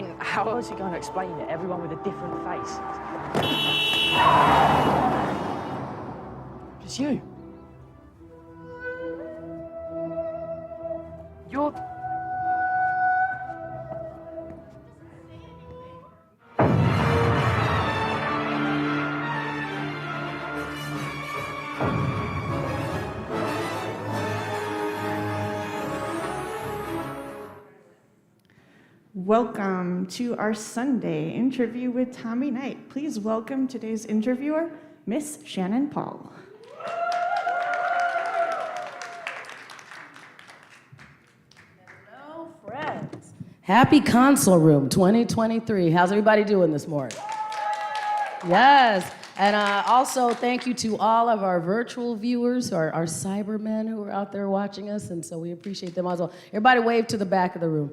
mean, how else are you going to explain it? Everyone with a different face. It's you. You're... Welcome to our Sunday interview with Tommy Knight. Please welcome today's interviewer, Miss Shannan Paul. Hello, friends. Happy Console Room 2023. How's everybody doing this morning? Yes. And also, thank you to all of our virtual viewers, our Cybermen who are out there watching us, and so we appreciate them as well. Everybody wave to the back of the room.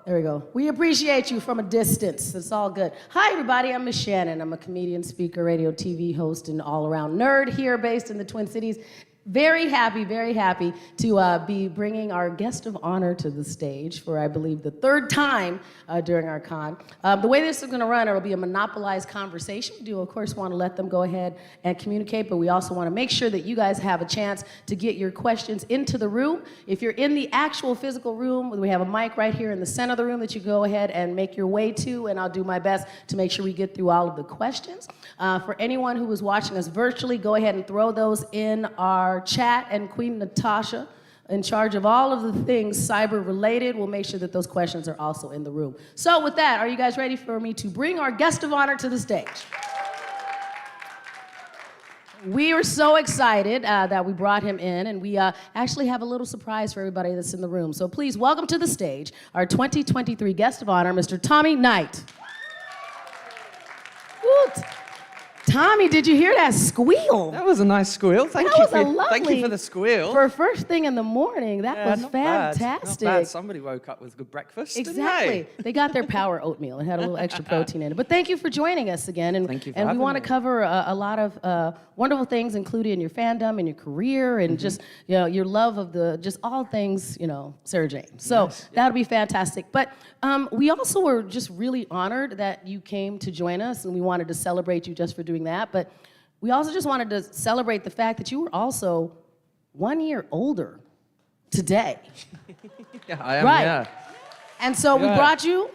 There we go. We appreciate you from a distance. It's all good. Hi, everybody. I'm Miss Shannan. I'm a comedian, speaker, radio, TV host, and all-around nerd here based in the Twin Cities. Very happy to be bringing our guest of honor to the stage for, I believe, the third time during our con. The way this is going to run, it'll be a monopolized conversation. We do, of course, want to let them go ahead and communicate, but we also want to make sure that you guys have a chance to get your questions into the room. If you're in the actual physical room, we have a mic right here in the center of the room that you go ahead and make your way to, and I'll do my best to make sure we get through all of the questions. For anyone who is watching us virtually, go ahead and throw those in our chat, and Queen Natasha, in charge of all of the things cyber related, will make sure that those questions are also in the room. So with that, are you guys ready for me to bring our guest of honor to the stage? We are so excited that we brought him in, and we actually have a little surprise for everybody that's in the room. So please welcome to the stage our 2023 guest of honor, Mr. Tommy Knight. Woot. Tommy, did you hear that squeal? That was a nice squeal. Thank you for the squeal. For first thing in the morning, that was fantastic. Not bad. Somebody woke up with a good breakfast. Exactly. They got their power oatmeal. It had a little extra protein in it. But thank you for joining us again. And, thank you for and we having want to me. cover a lot of wonderful things, including your fandom and your career and just your love of just all things Sarah Jane. So that'll be fantastic. But we also were just really honored that you came to join us, and we wanted to celebrate you just for doing that. But we also just wanted to celebrate the fact that you were also 1 year older today. Yeah, I am. Right. Yeah. And so we brought you.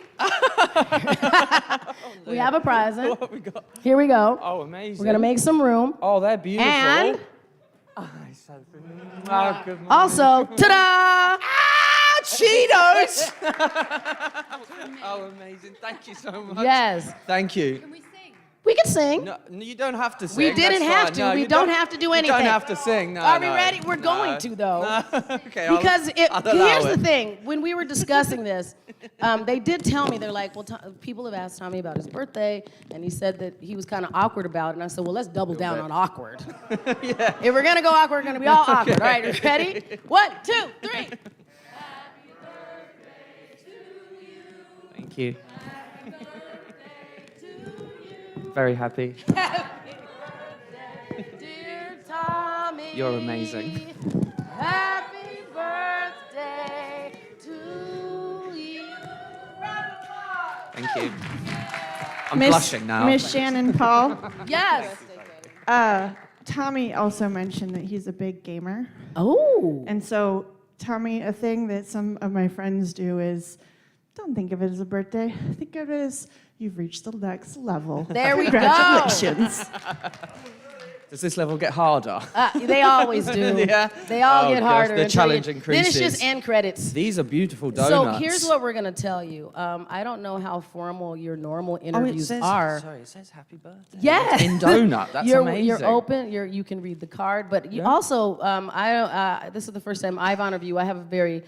We have a present. What have we got? Here we go. Oh, amazing. We're gonna make some room. Oh, they're beautiful. And good also, ta-da! Cheetos! Oh, amazing. Thank you so much. Yes. Thank you. Can we sing? We can sing. No, you don't have to sing. We didn't That's have fine. to. No, We you don't have to do anything. You don't have to sing. No, Are we no. ready? We're No. going to, though. No. Okay. Because I'll allow here's it. the thing. When we were discussing this, they did tell me, they're like, well, people have asked Tommy about his birthday, and he said that he was kind of awkward about it. And I said, well, let's double down on awkward. Yeah. If we're going to go awkward, we're going to be all awkward. All right, you ready? 1, 2, 3. Thank you. Very happy. Happy birthday, dear Tommy. You're amazing. Happy birthday to you. Thank you. I'm blushing now. Miss Shannan Paul. Yes. Tommy also mentioned that he's a big gamer. Oh. And so, Tommy, a thing that some of my friends do is, don't think of it as a birthday. Think of it as you've reached the next level. There we go. Congratulations. Does this level get harder? They always do. Yeah? They all Oh, get gosh, harder. the until challenge Then it's increases. just end credits. These are beautiful So donuts. here's what we're going to tell you. I don't know how formal your normal Oh, it interviews says, are. sorry, it says happy birthday. Yes. In donut. That's amazing. You're open. You can read the card, but you also, this is the first time I've honored you. I have a very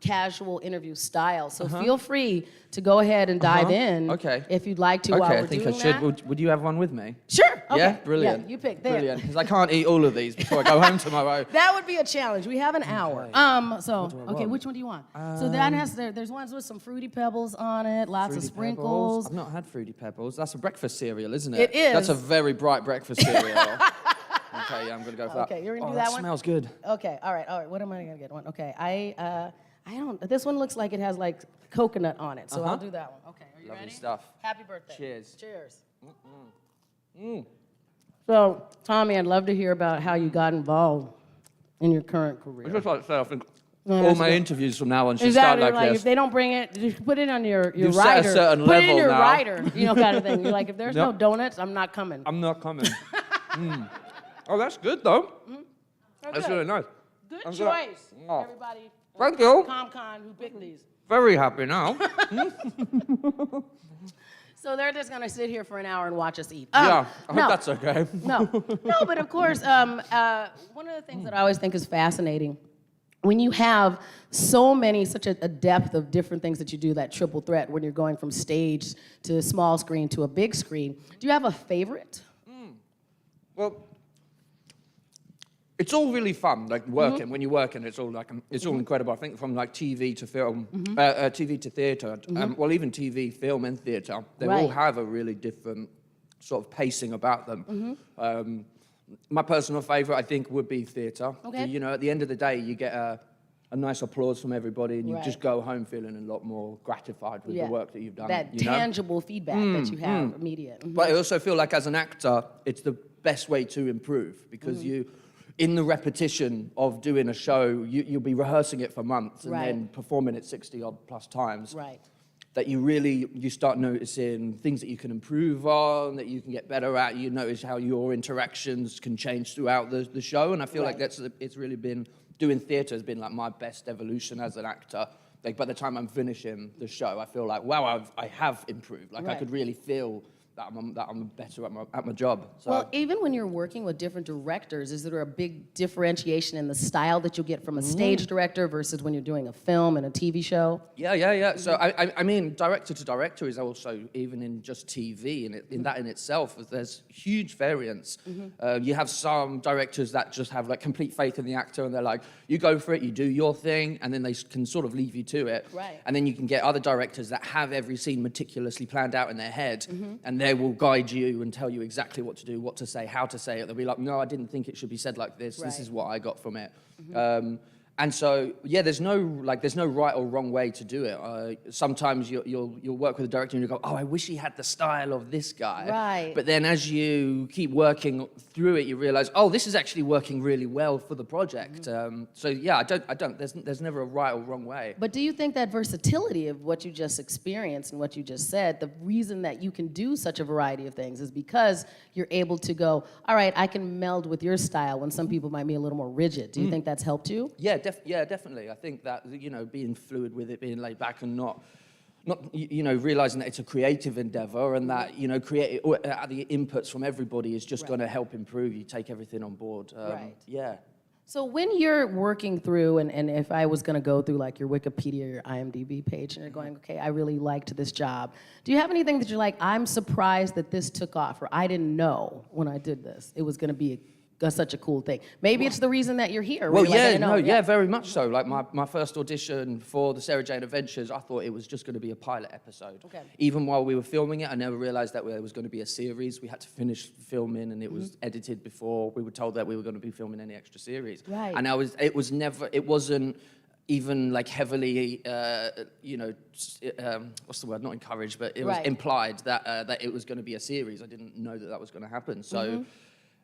casual interview style, so feel free to go ahead and dive in. Okay. If you'd like to while Okay, we're I think I doing should. that. Would you have one with me? Sure. Okay. Yeah, brilliant. Yeah, you pick. There. Brilliant, because I can't eat all of these before I go home tomorrow. That would be a challenge. We have an hour. So okay, which one do you want? So that has there's ones with some fruity pebbles on it, lots of Fruity sprinkles. Pebbles. I've not had Fruity Pebbles. That's a breakfast cereal, isn't it? It is. That's a very bright breakfast cereal. Okay, yeah, I'm gonna go for that. Okay, you're gonna do Oh, that that one? smells good. Okay, all right. What am I gonna get? One. Okay, This one looks like it has like coconut on it, so I'll do that one. Okay, are you Lovely ready? stuff. Happy birthday. Cheers. Cheers. So, Tommy, I'd love to hear about how you got involved in your current career. I just like to say, I think No, all that's my good. interviews from now on should Is that start like if this. they don't bring it, just put it on your You've set a rider. certain Put it in level your now. rider, kind of thing. You're like, if there's no Yep. donuts, I'm not coming. I'm not coming. Oh, that's good though. That's good. really nice. Good I'm choice, Oh. everybody. Thank you. ComCon who picked these. Very happy now. So they're just gonna sit here for an hour and watch us eat. Yeah, I no. hope that's okay. No, but of course, one of the things that I always think is fascinating, when you have such a depth of different things that you do, that triple threat, when you're going from stage to small screen to a big screen, do you have a favorite? Well, it's all really fun, like working. When you're working, it's all like it's all incredible. I think from like TV to film, TV to theatre, well, even TV, film, and theatre, they all Right. have a really different sort of pacing about them. My personal favourite, I think, would be theatre. Okay. You know, at the end of the day, you get a nice applause from everybody, and you Right. just go home feeling a lot more gratified with the work that you've done. That you know? tangible feedback that you have, immediate. But I also feel like as an actor, it's the best way to improve because in the repetition of doing a show, you'll be rehearsing it for months and Right. then performing it 60 odd plus times. Right. That you start noticing things that you can improve on, that you can get better at. You notice how your interactions can change throughout the show. And I feel like it's really been, doing theatre has been like my best evolution as an actor. Like by the time I'm finishing the show, I feel like, wow, I have improved. Like I Right. could really feel that I'm better at my job. So. Well, even when you're working with different directors, is there a big differentiation in the style that you'll get from a stage director versus when you're doing a film and a TV show? Yeah. So I mean, director to director is also even in just TV, and in that in itself, there's huge variance. You have some directors that just have like complete faith in the actor, and they're like, you go for it, you do your thing, and then they can sort of leave you to it. Right. And then you can get other directors that have every scene meticulously planned out in their head, and they will guide you and tell you exactly what to do, what to say, how to say it. They'll be like, no, I didn't think it should be said like this. This Right. is what I got from it. And so, yeah, there's no right or wrong way to do it. Sometimes you'll work with a director and you go, oh, I wish he had the style of this guy. Right. But then as you keep working through it, you realize, oh, this is actually working really well for the project. So yeah, there's never a right or wrong way. But do you think that versatility of what you just experienced and what you just said, the reason that you can do such a variety of things is because you're able to go, all right, I can meld with your style when some people might be a little more rigid. Do you think that's helped you? Yeah, definitely. I think that, being fluid with it, being laid back and not realizing that it's a creative endeavor and that, the inputs from everybody is just going to help improve. You take everything on board. Right. Yeah. So when you're working through, and if I was going to go through like your Wikipedia or your IMDb page, and you're going, okay, I really liked this job. Do you have anything that you're like, I'm surprised that this took off, or I didn't know when I did this it was going to be such a cool thing? Maybe it's the reason that you're here. Well, you're like, I didn't know. very much so. Like my first audition for the Sarah Jane Adventures, I thought it was just going to be a pilot episode. Okay. Even while we were filming it, I never realized that there was going to be a series. We had to finish filming, and it was edited before we were told that we were going to be filming any extra series. Right. And it wasn't even like heavily, what's the word? Not encouraged, but it was Right. implied that it was going to be a series. I didn't know that was going to happen. So.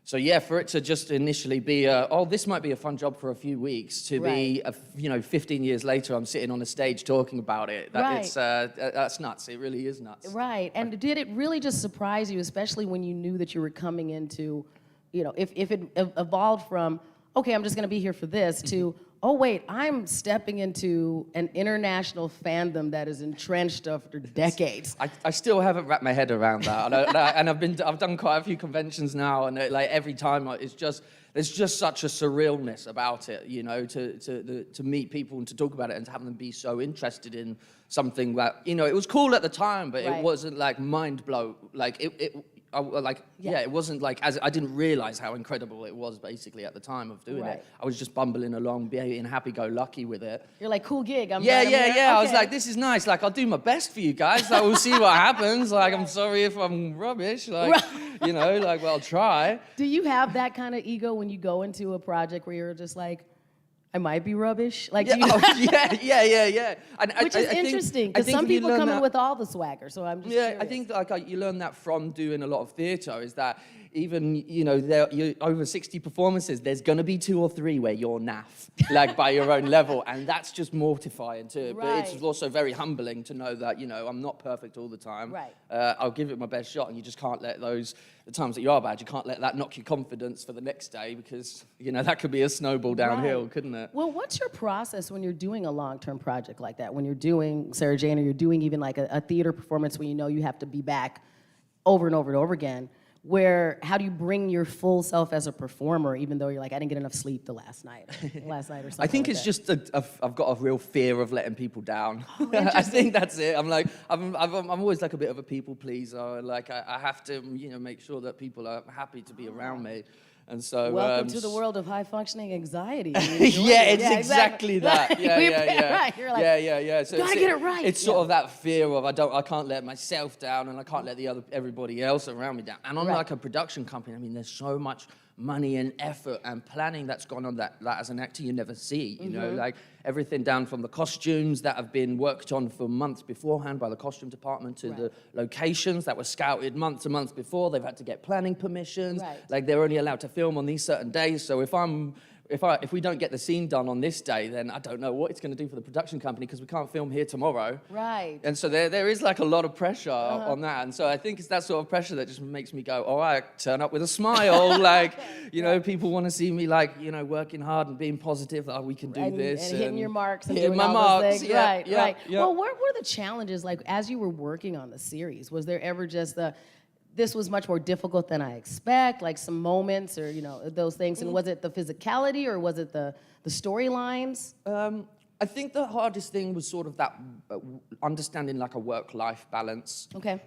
So yeah, for it to just initially be, this might be a fun job for a few weeks, to Right. be, 15 years later, I'm sitting on a stage talking about it. That's nuts. It really is nuts. Right. And did it really just surprise you, especially when you knew that you were coming into, if it evolved from, okay, I'm just going to be here for this, to, oh, wait, I'm stepping into an international fandom that is entrenched after decades. I still haven't wrapped my head around that, and I've done quite a few conventions now, and every time there's just such a surrealness about it, to meet people and to talk about it and to have them be so interested in something that it was cool at the time, but Right. it wasn't like mind blow, it wasn't like I didn't realize how incredible it was basically at the time of doing Right. it. I was just bumbling along, being happy-go-lucky with it. You're like, cool gig. I'm Yeah. glad I'm here. I was Okay. like, this is nice. Like, I'll do my best for you guys. Like, we'll see what happens. Like, I'm sorry if I'm rubbish. Like, I'll try. Do you have that kind of ego when you go into a project where you're just like, I might be rubbish. Like, Yeah, do you know? yeah. And Which is interesting, because some people come in with all the swagger, so I'm just Yeah, curious. I think you learn that from doing a lot of theatre, is that even, you're over 60 performances, there's going to be 2 or 3 where you're naff, like by your own level, and that's just mortifying too. But it's Right. also very humbling to know that, I'm not perfect all the time. Right. I'll give it my best shot, and you just can't let the times that you are bad, you can't let that knock your confidence for the next day, because, that could be a snowball downhill, Right. couldn't it? Well, what's your process when you're doing a long-term project like that? When you're doing Sarah Jane, or you're doing even like a theater performance where you have to be back over and over and over again, how do you bring your full self as a performer, even though you're like, I didn't get enough sleep the last night or something I think like it's that? just I've got a real fear of letting people down. I think that's it. I'm always like a bit of a people pleaser. Like I have to, make sure that people are happy to be around me. And so, Welcome to the world of high-functioning anxiety. Yeah, it's exactly that. Yeah. Right. You're like, yeah. So gotta get it right. It's sort of that fear of I can't let myself down, and I can't let everybody else around me down. And on like a production company, I mean, there's so much money and effort and planning that's gone on that as an actor you never see. You know, like everything down from the costumes that have been worked on for months beforehand by the costume department to the locations that were scouted months and months before. They've had to get planning permissions. Right. Like they're only allowed to film on these certain days. So if we don't get the scene done on this day, then I don't know what it's going to do for the production company, because we can't film here tomorrow. Right. And so there is like a lot of pressure on that. And so I think it's that sort of pressure that just makes me go, all right, turn up with a smile. Like, people want to see me like, working hard and being positive that we can do this. And hitting your marks and hitting doing my all marks. those things. Yeah, Right. yeah. Well, what were the challenges, like, as you were working on the series? Was there ever just this was much more difficult than I expect, like some moments or, those things? And was it the physicality, or was it the storylines? I think the hardest thing was sort of that understanding like a work-life balance. Okay.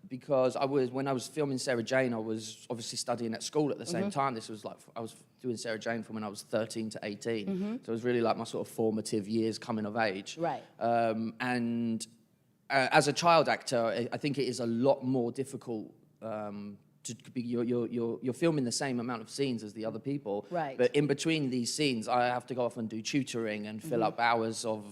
Because when I was filming Sarah Jane, I was obviously studying at school at the same time. This was like, I was doing Sarah Jane from when I was 13 to 18. So it was really like my sort of formative years coming of age. Right. As a child actor, I think it is a lot more difficult to be, you're filming the same amount of scenes as the other people. Right. But in between these scenes, I have to go off and do tutoring and fill up hours of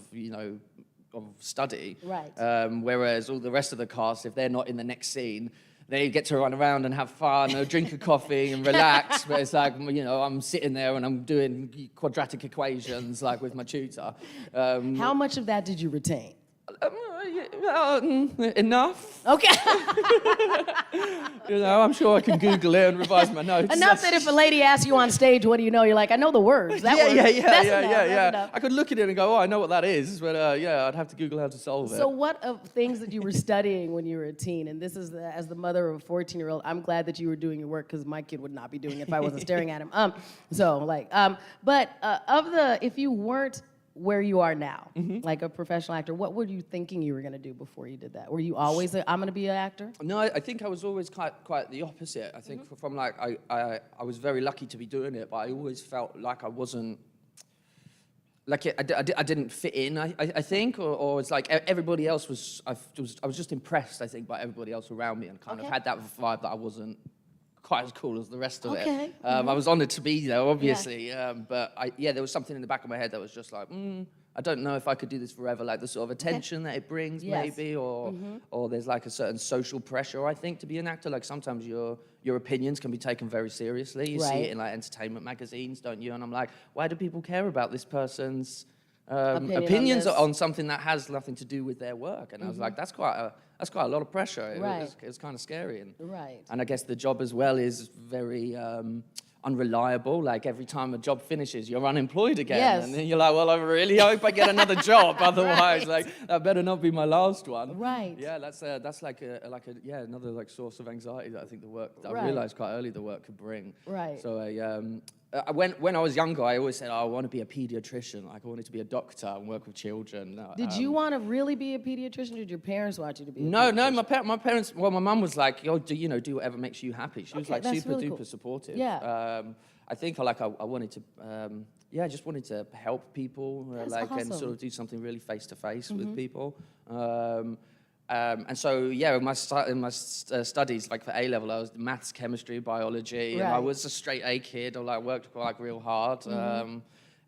study. Right. Whereas all the rest of the cast, if they're not in the next scene, they get to run around and have fun, or drink a coffee and relax. But it's like, I'm sitting there and I'm doing quadratic equations like with my tutor. How much of that did you retain? Enough. Okay. I'm sure I can Google it and revise my notes. Enough that if a lady asks you on stage, what do you know? You're like, I know the words. That works. That's enough. I could look at it and go, I know what that is, but I'd have to Google how to solve it. So what of things that you were studying when you were a teen, and this is as the mother of a 14-year-old, I'm glad that you were doing your work, because my kid would not be doing it if I wasn't staring at him. If you weren't where you are now, like a professional actor, what were you thinking you were going to do before you did that? Were you always I'm going to be an actor? No, I think I was always quite the opposite. I think from like, I was very lucky to be doing it, but I always felt like I wasn't, like I didn't fit in, I think, or it's like everybody else was, I was just impressed, I think, by everybody else around me, and kind of had that vibe that I wasn't quite as cool as the rest of it. I was honoured to be there, obviously, but there was something in the back of my head that was just like, I don't know if I could do this forever, like the sort of attention that it brings, maybe, or there's like a certain social pressure, I think, to be an actor. Like sometimes your opinions can be taken very seriously. You see it in like entertainment magazines, don't you? And I'm like, why do people care about this person's opinions on something that has nothing to do with their work? And I was like, that's quite a lot of pressure. It was kind of scary. And I guess the job as well is very unreliable. Like every time a job finishes, you're unemployed again. And then you're like, well, I really hope I get another job. Otherwise, like that better not be my last one. Right. Yeah, that's like another like source of anxiety that I think I realized quite early the work could bring. Right. So when I was younger, I always said, I want to be a pediatrician. Like I wanted to be a doctor and work with children. Did you want to really be a pediatrician, or did your parents want you to be a No, pediatrician? my parents, well, my mum was like, do whatever makes you happy. She was like super really duper cool. supportive. Yeah. I think I wanted to, I just wanted to help people, and sort of do something really face to face with people. And so, in my studies, like for A level, I was maths, chemistry, biology, and I was a straight A kid. I worked real hard.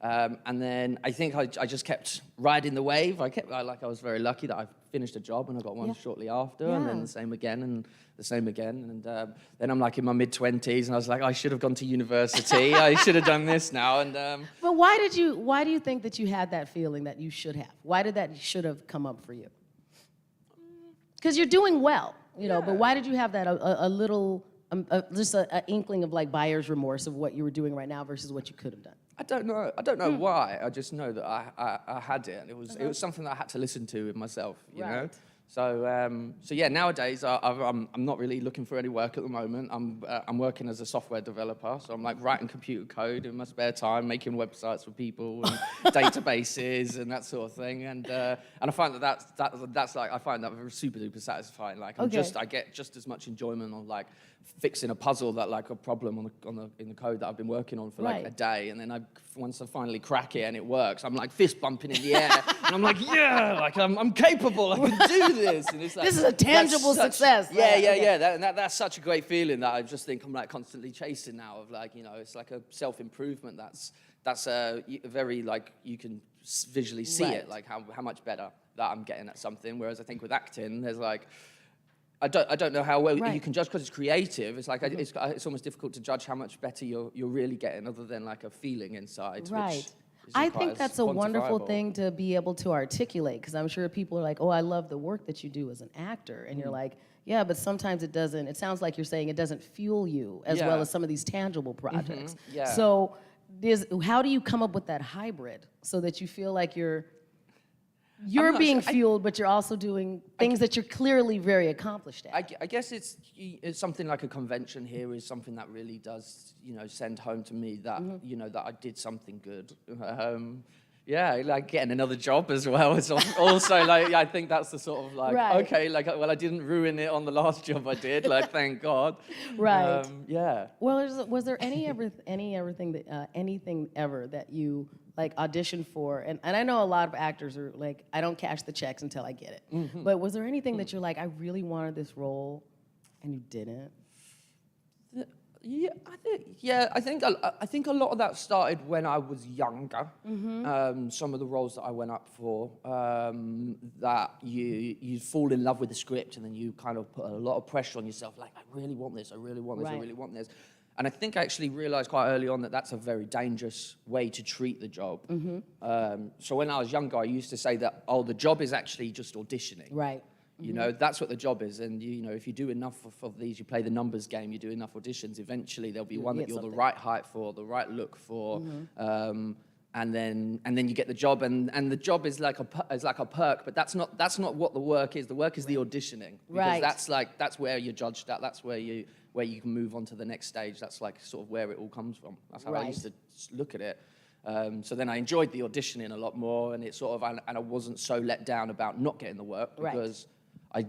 And then I think I just kept riding the wave. I was very lucky that I finished a job and I got one shortly after, and then the same again and the same again. And then I'm like in my mid-20s, and I was like, I should have gone to university. I should have done this now. And But why do you think that you had that feeling that you should have? Why did that should have come up for you? Because you're doing well, you know, but why did you have that a little, just an inkling of like buyer's remorse of what you were doing right now versus what you could have done? I don't know. I don't know why. I just know that I had it, and it was something that I had to listen to with myself, you know. So yeah. Nowadays, I'm not really looking for any work at the moment. I'm working as a software developer, so I'm like writing computer code in my spare time, making websites for people and databases and that sort of thing. And I find that's like I find that super duper satisfying. Like I get just as much enjoyment on like fixing a puzzle that like a problem in the code that I've been working on for like a day, and then once I finally crack it and it works, I'm like fist bumping in the air, and I'm like, yeah, like I'm capable, I can do this. And it's like, this is a tangible success. That's such a great feeling that I just think I'm like constantly chasing now. Of like, you know, it's like a self-improvement. That's a very like you can visually see it, like how much better that I'm getting at something. Whereas I think with acting, there's like. I don't know how well you can judge because it's creative. It's like it's almost difficult to judge how much better you're really getting, other than like a feeling inside. Right. I think that's a wonderful thing to be able to articulate, because I'm sure people are like, oh, I love the work that you do as an actor, and you're like, yeah, but sometimes it doesn't. It sounds like you're saying it doesn't fuel you as well as some of these tangible projects. So how do you come up with that hybrid so that you feel like you're being fueled, but you're also doing things that you're clearly very accomplished at? I guess it's something like a convention here is something that really does, you know, send home to me that, you know, that I did something good. Like getting another job as well. It's also like, I think that's the sort of like, okay, like, well, I didn't ruin it on the last job I did, like, thank God. Right. Yeah. Well, was there anything ever that you like auditioned for? And I know a lot of actors are like, I don't cash the checks until I get it. But was there anything that you're like, I really wanted this role and you didn't? I think a lot of that started when I was younger. Some of the roles that I went up for, that you fall in love with the script, and then you kind of put a lot of pressure on yourself, like, I really want this, I really want this, I really want this. And I think I actually realized quite early on that that's a very dangerous way to treat the job. So when I was younger, I used to say that, the job is actually just auditioning. Right. You know, that's what the job is. And, you know, if you do enough of these, you play the numbers game, you do enough auditions, eventually there'll be one that you're the right height for, the right look for. And then you get the job, and the job is like a perk, but that's not what the work is. The work is the auditioning. Because that's where you're judged at. That's where you can move on to the next stage. That's like sort of where it all comes from. That's how I used to look at it. So then I enjoyed the auditioning a lot more, and it sort of, and I wasn't so let down about not getting the work, because I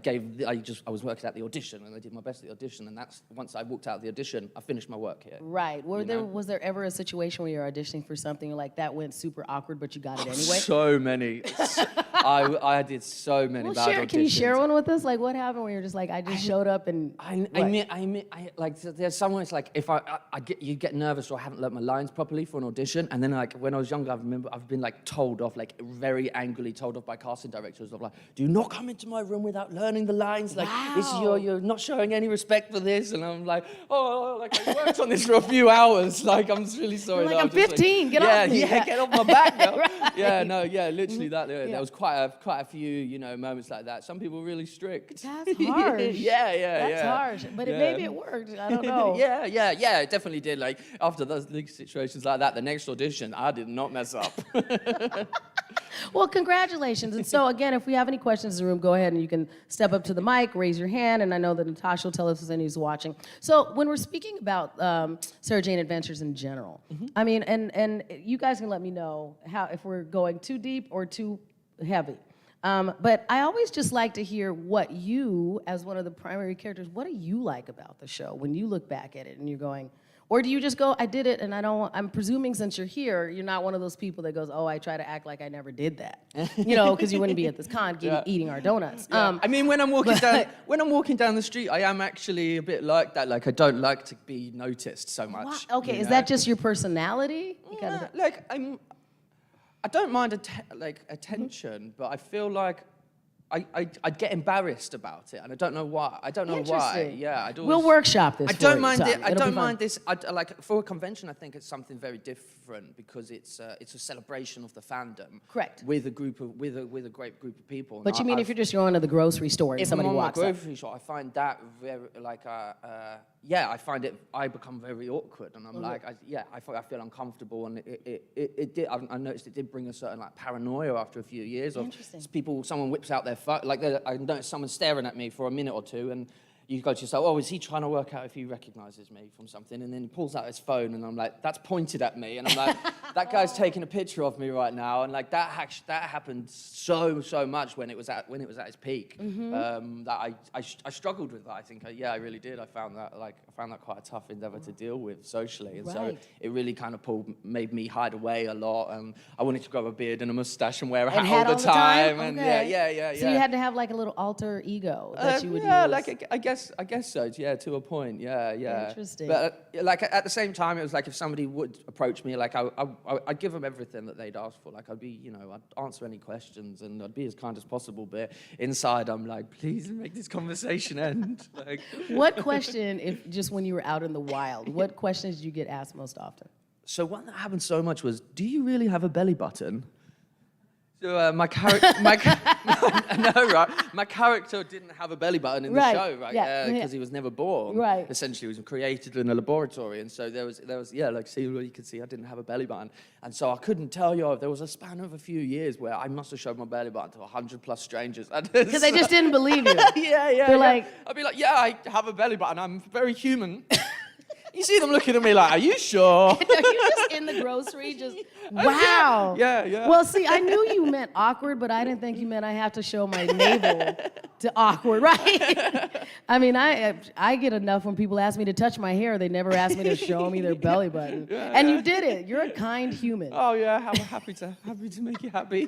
was working at the audition, and I did my best at the audition, and that's, once I walked out of the audition, I finished my work here. Right. Was there ever a situation where you're auditioning for something like that went super awkward, but you got it anyway? So many. I did so many bad auditions. Can you share one with us? Like, what happened when you're just like, I just showed up and... like, there's someone, it's like, if you get nervous or I haven't learnt my lines properly for an audition, and then like, when I was younger, I remember I've been like told off, like very angrily told off by casting directors of like, do not come into my room without learning the lines, like, you're not showing any respect for this. And I'm like, like, I worked on this for a few hours, like, I'm really sorry. You're like, I'm 15, get off me. Yeah, get off my back now. Literally that. There was quite a few, you know, moments like that. Some people were really strict. That's harsh. That's harsh, but maybe it worked, I don't know. It definitely did. Like, after those situations like that, the next audition, I did not mess up. Well, congratulations. And so, again, if we have any questions in the room, go ahead and you can step up to the mic, raise your hand, and I know that Natasha will tell us if anybody's watching. So when we're speaking about Sarah Jane Adventures in general, I mean, and you guys can let me know if we're going too deep or too heavy. But I always just like to hear what you, as one of the primary characters, what do you like about the show when you look back at it and you're going, or do you just go, I did it, and I'm presuming since you're here, you're not one of those people that goes, I try to act like I never did that. You know, because you wouldn't be at this con eating our donuts. I mean, when I'm walking down the street, I am actually a bit like that. Like, I don't like to be noticed so much. Okay, is that just your personality? Like, I don't mind attention, but I feel like I'd get embarrassed about it, and I don't know why. I don't know why. Interesting. Yeah, I'd always, We'll workshop this. I don't for you, mind Tommy. it. I It'll don't be fun. mind this. Like for a convention, I think it's something very different because it's a celebration of the fandom. Correct. With a group of with a great group of people. But you mean if you're just going to the grocery store and if somebody I'm on walks my up? grocery shop, I find that very I find it. I become very awkward, and I'm like, I feel uncomfortable, and it did. I noticed it did bring a certain like paranoia after a few years of Interesting. someone whips out their phone, I noticed someone staring at me for a minute or two, and you go to yourself, oh, is he trying to work out if he recognizes me from something? And then he pulls out his phone, and I'm like, that's pointed at me, and I'm like, that guy's taking a picture of me right now, and like that happened so much when it was at its peak. That I struggled with that. I think I really did. I found that quite a tough endeavor to deal with socially, and so Right. it really kind of made me hide away a lot, and I wanted to grow a beard and a mustache and wear a And hat all the time, and Okay. yeah. So you had to have like a little alter ego that you would use. Like I guess so. Yeah, to a point. Yeah. Interesting. But like at the same time, it was like if somebody would approach me, like I'd give them everything that they'd ask for. Like I'd answer any questions and I'd be as kind as possible. But inside, I'm like, please make this conversation end. Like, What question, if just when you were out in the wild, what questions did you get asked most often? so one that happened so much was, do you really have a belly button? So my character, no, right? My character didn't have a belly button in the Right, show, right? yeah, Because he was never born. Right. Essentially, he was created in a laboratory, and so there was, you could see I didn't have a belly button, and so I couldn't tell you. There was a span of a few years where I must have showed my belly button to 100+ strangers. Because they just didn't believe you. yeah. They're like, I'd be like, yeah, I have a belly button. I'm very human. You see them looking at me like, are you sure? are you just in the grocery? Just wow. Yeah. Well, see, I knew you meant awkward, but I didn't think you meant I have to show my navel to awkward, right? I mean, I get enough when people ask me to touch my hair. They never ask me to show me their belly button. And you did it. You're a kind human. Oh yeah, I'm happy to make you happy.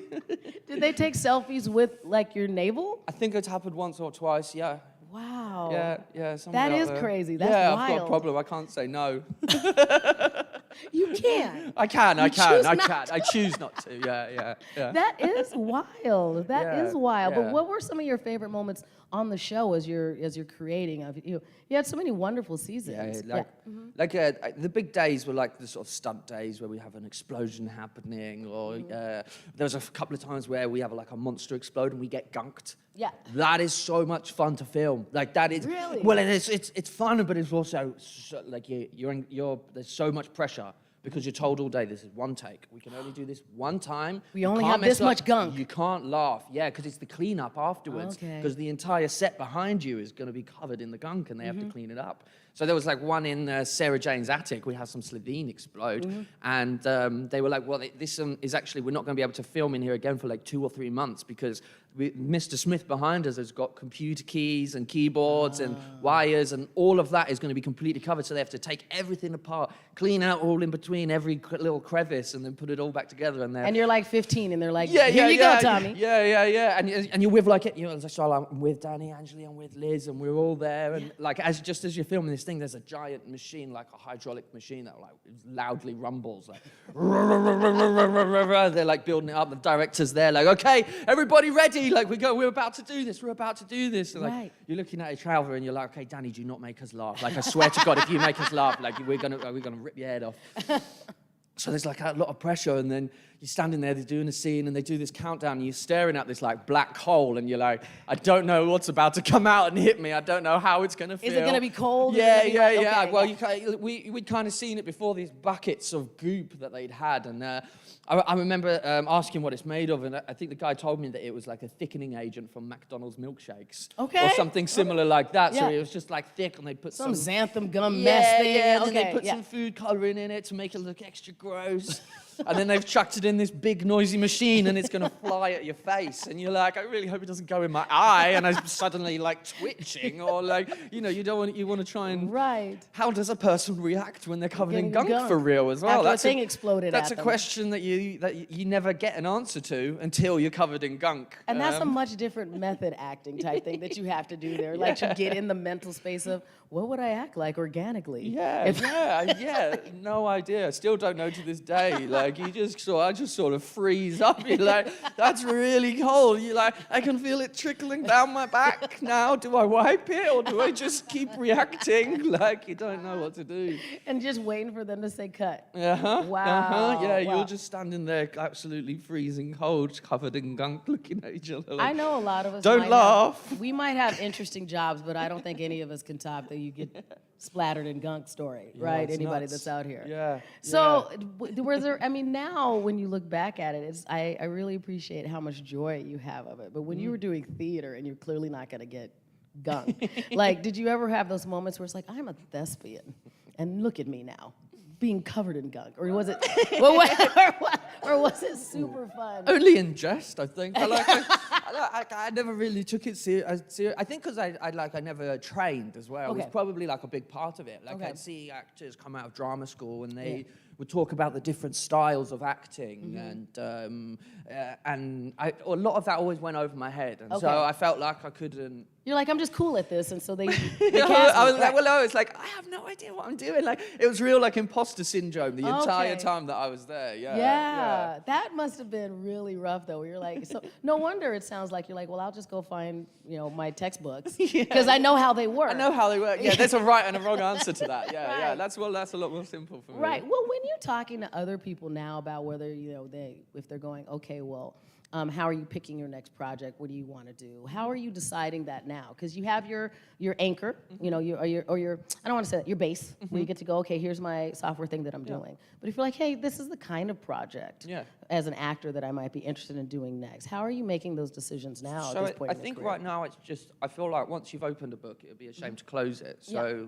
Did they take selfies with like your navel? I think it's happened once or twice. Yeah. Wow. Yeah. That is crazy. That's I've got wild. a problem. I can't say no. You can. I can. choose I not can. I choose not to. Yeah. That is wild. That is wild. But yeah. what were some of your favorite moments on the show as you're creating? You had so many wonderful seasons. The big days were like the sort of stunt days where we have an explosion happening, or there was a couple of times where we have like a monster explode and we get gunked. Yeah. That is so much fun to film. Like that is Really? well, it's fun, but it's also like there's so much pressure. Because you're told all day, this is one take. We can only do this one time. We You only can't have mess this up. much gunk. You can't laugh. Yeah, because it's the cleanup afterwards. Okay. Because the entire set behind you is going to be covered in the gunk, and they have to clean it up. So there was like one in Sarah Jane's attic. We had some Slovene explode, and they were like, "Well, this is actually we're not going to be able to film in here again for like 2 or 3 months because Mr. Smith behind us has got computer keys and keyboards and wires, and all of that is going to be completely covered. So they have to take everything apart, clean out all in between every little crevice, and then put it all back together. And you're like 15, and they're like, here you go, Tommy. Yeah. And you're with so I'm with Danny, Angeli, I'm with Liz, and we're all there. And like just as you're filming this thing, there's a giant machine, like a hydraulic machine that like loudly rumbles, like they're like building it up. The director's there, like, okay, everybody ready? Like we're about to do this. And like Right. you're looking at each other, and you're like, okay, Danny, do not make us laugh. Like I swear to God, if you make us laugh, like we're gonna rip your head off. So there's like a lot of pressure, and then you're standing there, they're doing a scene, and they do this countdown, and you're staring at this like black hole, and you're like, I don't know what's about to come out and hit me. I don't know how it's gonna feel. Is it gonna be cold? Yeah. Okay, Well, we'd kind of seen it before, these buckets of goop that they'd had, and I remember asking what it's made of, and I think the guy told me that it was like a thickening agent from McDonald's milkshakes. Okay. Or something similar like that. So Yeah. it was just like thick, and they put some xanthan gum mess thing. and Okay, then they put yeah. some food coloring in it to make it look extra gross. And then they've chucked it in this big noisy machine, and it's gonna fly at your face, and you're like, I really hope it doesn't go in my eye, and I'm suddenly like twitching, or like, you want to try and. Right. How does a person react when they're covered in Getting gunk for real as well? After a thing exploded That's at a them. question that you never get an answer to until you're covered in gunk. And that's a much different method acting type thing that you have to do there. Like to get in the mental space of what would I act like organically? Yeah, no idea. Still don't know to this day. Like, I just sort of freeze up. You're like, that's really cold. You're like, I can feel it trickling down my back now. Do I wipe it or do I just keep reacting? Like, you don't know what to do. And just waiting for them to say cut. Uh-huh. Wow. Uh-huh. Yeah, wow. you're just standing there absolutely freezing cold, covered in gunk, looking at each other. Like, I know a lot of us. Don't laugh. We might have interesting jobs, but I don't think any of us can top that you get splattered in gunk story, right? it's Anybody nuts. that's out here. Yeah. So, was there? I mean, now when you look back at it, I really appreciate how much joy you have of it. But when you were doing theater and you're clearly not going to get gunk, like, did you ever have those moments where it's like, I'm a thespian, and look at me now, being covered in gunk, or was it, or was it super fun? Only in jest, I think. I never really took it serious. I think because I never trained as well. Okay. It was probably like a big part of it. Like Okay. I'd see actors come out of drama school and they would talk about the different styles of acting, and a lot of that always went over my head, and so Okay. I felt like I couldn't. You're like, I'm just cool at this, and so they I cast was me. like, well, no, it's like I have no idea what I'm doing. Like it was real, like imposter syndrome the entire Okay. time that I was there. Yeah, that must have been really rough though. Where you're like, so no wonder it sounds like you're like, well, I'll just go find my textbooks because I know how they work. I know how they work. Yeah, there's a right and a wrong answer to that. Yeah, yeah. Right. That's a lot more simple for me. Right. Well, when you're talking to other people now about whether if they're going, okay, well, how are you picking your next project? What do you want to do? How are you deciding that now? Because you have your anchor, your I don't want to say that, your base, where you get to go, okay, here's my software thing that I'm doing. But if you're like, hey, this is the kind of project as an actor that I might be interested in doing next, how are you making those decisions now at this point I in your think career? right now it's just, I feel like once you've opened a book, it would be a shame to close it. So,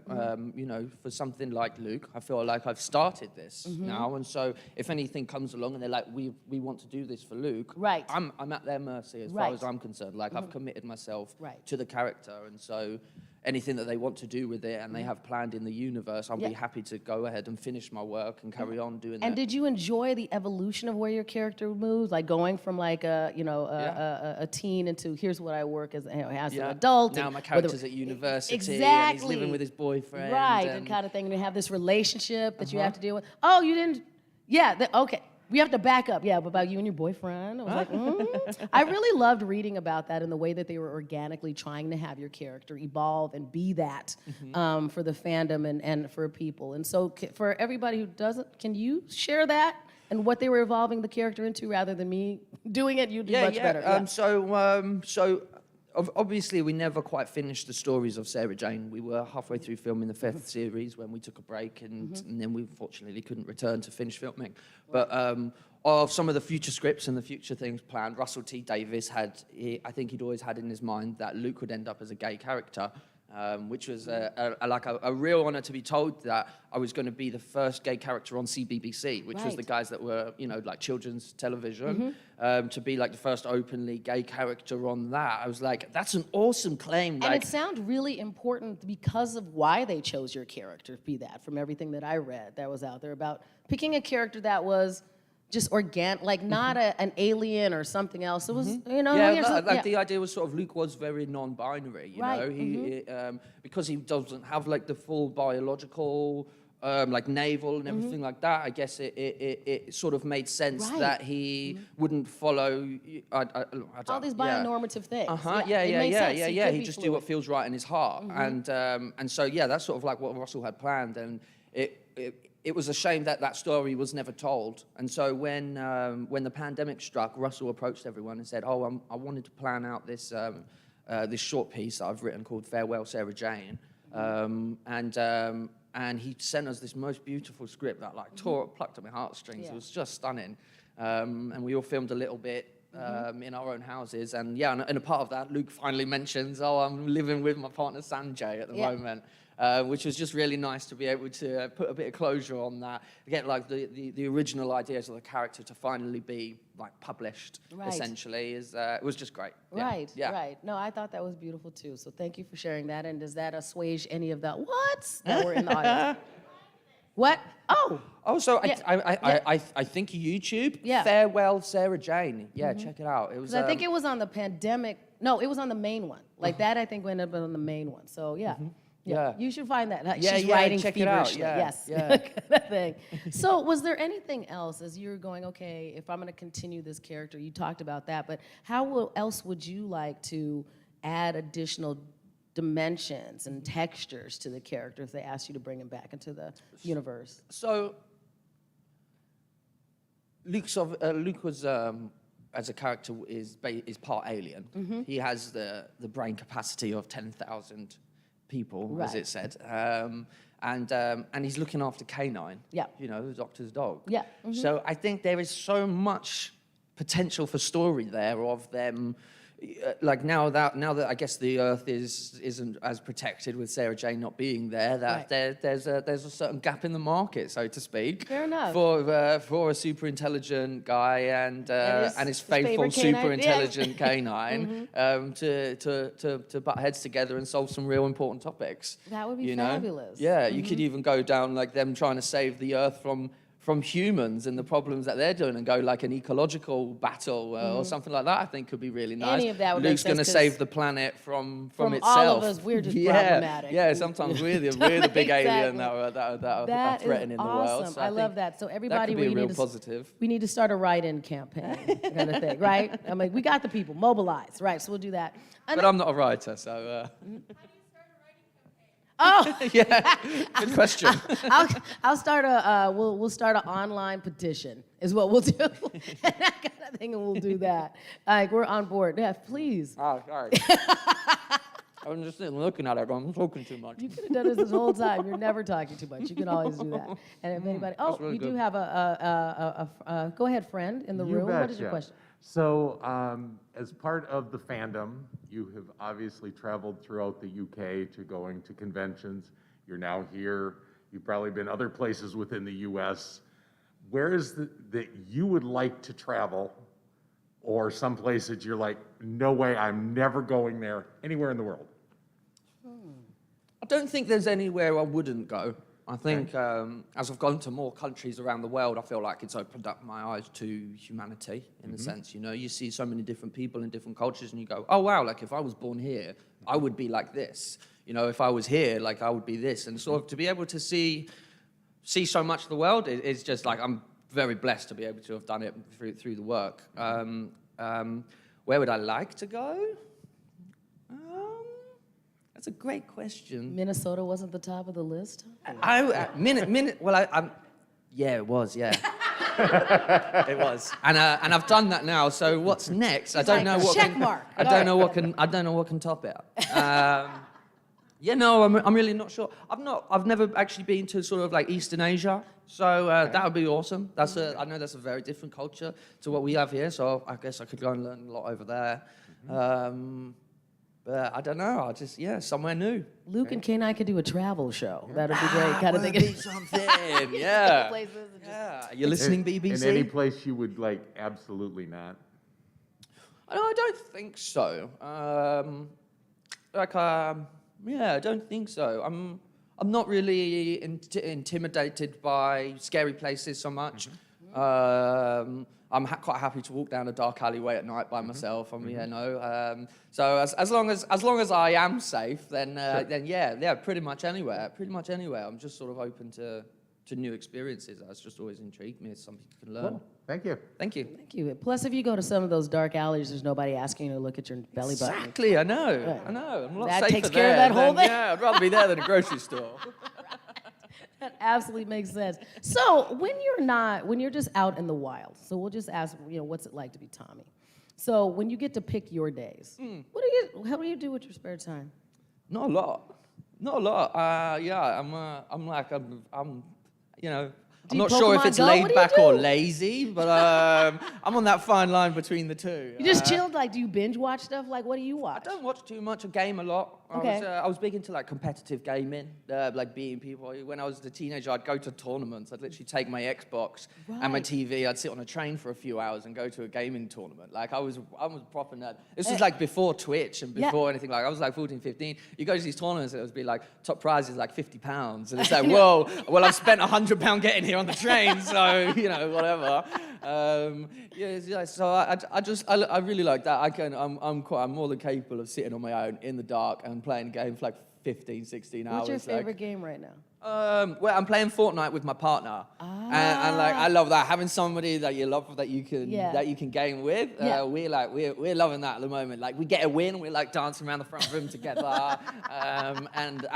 for something like Luke, I feel like I've started this now. And so if anything comes along and they're like, we want to do this for Luke, Right. I'm at their mercy as far as I'm concerned. Like I've committed myself to the character. And so anything that they want to do with it and they have planned in the universe, I'll be happy to go ahead and finish my work and carry on doing that. And did you enjoy the evolution of where your character moves, like going from like a teen into here's what I work as an adult? Now and my character's at university Exactly. and he's living with his boyfriend. Right, and kind of thing. And you have this relationship that you have to deal with. Oh, you didn't? Yeah, okay. We have to back up. Yeah, but about you and your boyfriend. I was like, I really loved reading about that and the way that they were organically trying to have your character evolve and be that for the fandom and for people. And so for everybody who doesn't, can you share that and what they were evolving the character into rather than me doing it? You do much better. Obviously, we never quite finished the stories of Sarah Jane. We were halfway through filming the 5th series when we took a break, and then we fortunately couldn't return to finish filming. But of some of the future scripts and the future things planned, Russell T Davies I think he'd always had in his mind that Luke would end up as a gay character. Which was a real honor to be told that I was going to be the first gay character on CBBC, which was the guys that were, like children's television, to be like the first openly gay character on that. I was like, that's an awesome claim. And it sounded really important because of why they chose your character to be that, from everything that I read that was out there about picking a character that was just organic, like not an alien or something else. It was, the idea was sort of Luke was very non-binary, you know. He because he doesn't have like the full biological like navel and everything like that. I guess it sort of made sense that he wouldn't follow. all these bionormative things. He just do what feels right in his heart, and so that's sort of like what Russell had planned, and it was a shame that story was never told. And so when the pandemic struck, Russell approached everyone and said, "Oh, I wanted to plan out this this short piece that I've written called Farewell, Sarah Jane." And he sent us this most beautiful script that like plucked at my heartstrings. It was just stunning. And we all filmed a little bit in our own houses. And and a part of that, Luke finally mentions, "Oh, I'm living with my partner Sanjay at the moment." Which was just really nice to be able to put a bit of closure on that, get like the original ideas of the character to finally be like published. Essentially, it was just great. Right. No, I thought that was beautiful too. So thank you for sharing that. And does that assuage any of the whats that were in the audience? What? Oh, so I think YouTube. Farewell, Sarah Jane. Yeah, check it out. It was. I think it was on the pandemic. No, it was on the main one. Like that, I think ended up on the main one. So Yeah. You should find that. Like, Yeah, she's yeah, writing check it out, feverishly. yeah, Yes. yeah. Kind of thing. So was there anything else as you were going, okay, if I'm going to continue this character, you talked about that, but how else would you like to add additional dimensions and textures to the character if they asked you to bring him back into the universe? So Luke was as a character is part alien. Mm-hmm. He has the brain capacity of 10,000 people, as Right. it said, and he's looking after K9. Yeah. You know, the doctor's dog. Yeah. Mm-hmm. So I think there is so much potential for story there of them. Like now that I guess the Earth isn't as protected with Sarah Jane not being there, that Right. there's a certain gap in the market, so to speak. Fair enough. For a super intelligent guy and his faithful favorite canine. super intelligent canine to butt heads together and solve some real important topics. That would be you know? fabulous. Yeah, you could even go down like them trying to save the Earth from humans and the problems that they're doing and go like an ecological battle or something like that. I think could be really nice. Any of that would make Luke's sense, going to 'cause save the planet from from itself. all of us, we're just problematic. Yeah, sometimes we're the big alien Exactly. that are That threatening is the world. awesome. So I I love think that. So that everybody, could be a we real need positive. we need to start a write-in campaign kind of thing, right? I'm like, we got the people, mobilize, right? So we'll do that. And But I'm not a writer, so... oh, yeah, good question. I'll start we'll start an online petition is what we'll do, and that kind of thing, and we'll do that. Like we're on board. Yeah, please. Oh, sorry. I'm just sitting looking at it. I'm talking too much. You could have done this whole time. You're never talking too much. You can always do that. And if anybody, really we do good. have a go ahead, friend in the You room. What is your betcha. question? So, as part of the fandom, you have obviously traveled throughout the UK to going to conventions. You're now here. You've probably been other places within the US. Where is that you would like to travel, or some place that you're like, no way, I'm never going there, anywhere in the world? I don't think there's anywhere I wouldn't go. I think as I've gone to more countries around the world, I feel like it's opened up my eyes to humanity in a sense. You know, you see so many different people in different cultures and you go, oh, wow, like if I was born here, I would be like this. You know, if I was here, like I would be this. And sort of to be able to see so much of the world is just like, I'm very blessed to be able to have done it through the work. Where would I like to go? That's a great question. Minnesota wasn't the top of the list. Yeah, it was, yeah. It was. And I've done that now, so what's next? I don't know what check can, mark. I don't know what can top it. Yeah, no, I'm really not sure. I've never actually been to sort of like Eastern Asia, so that would be awesome. I know that's a very different culture to what we have here, so I guess I could go and learn a lot over there. But I don't know. Somewhere new. Luke and K9 could do a travel show. That'd be great. Kind of Would thing. be something. Yeah. Places and just- Yeah. You're listening, BBC? In any place you would like, absolutely not. No, I don't think so. Yeah, I don't think so. I'm not really intimidated by scary places so much. I'm quite happy to walk down a dark alleyway at night by myself. I mean, you know. So as long as I am safe, then yeah, pretty much anywhere. I'm just sort of open to new experiences. That's just always intrigued me. It's something you can learn. Cool. Thank you. Thank you. Thank you. Plus, if you go to some of those dark alleys, there's nobody asking you to look at your belly button. Exactly, I know. Right. I'm a lot That safer takes care of that there whole than- thing. Yeah, I'd rather be there than a grocery store. That absolutely makes sense. So when you're just out in the wild, so we'll just ask, what's it like to be Tommy? So when you get to pick your days, how do you do with your spare time? Not a lot. Yeah, I'm you know, I'm you not sure if Pokemon it's Go? laid What do you back or do? lazy, but I'm on that fine line between the two. You just chilled? Like, do you binge watch stuff? Like, what do you watch? I don't watch too much. I game a lot. Okay. I was big into like competitive gaming, like beating people. When I was a teenager, I'd go to tournaments. I'd literally take my Xbox and my Right. TV. I'd sit on a train for a few hours and go to a gaming tournament. Like I was proper nerd. This was like before Twitch and before anything. Like I was like 14, 15. You go to these tournaments and it would be like top prize is like £50, and it's like whoa. Well, I've spent £100 getting here on the train, so whatever. Yeah. So I really like that. I'm more than capable of sitting on my own in the dark and playing a game for like 15, 16 hours. What's your like, favorite game right now? Well, I'm playing Fortnite with my partner, and like I love that, having somebody that you love that you can game with. Yeah. We're loving that at the moment. Like we get a win, we're like dancing around the front room together, and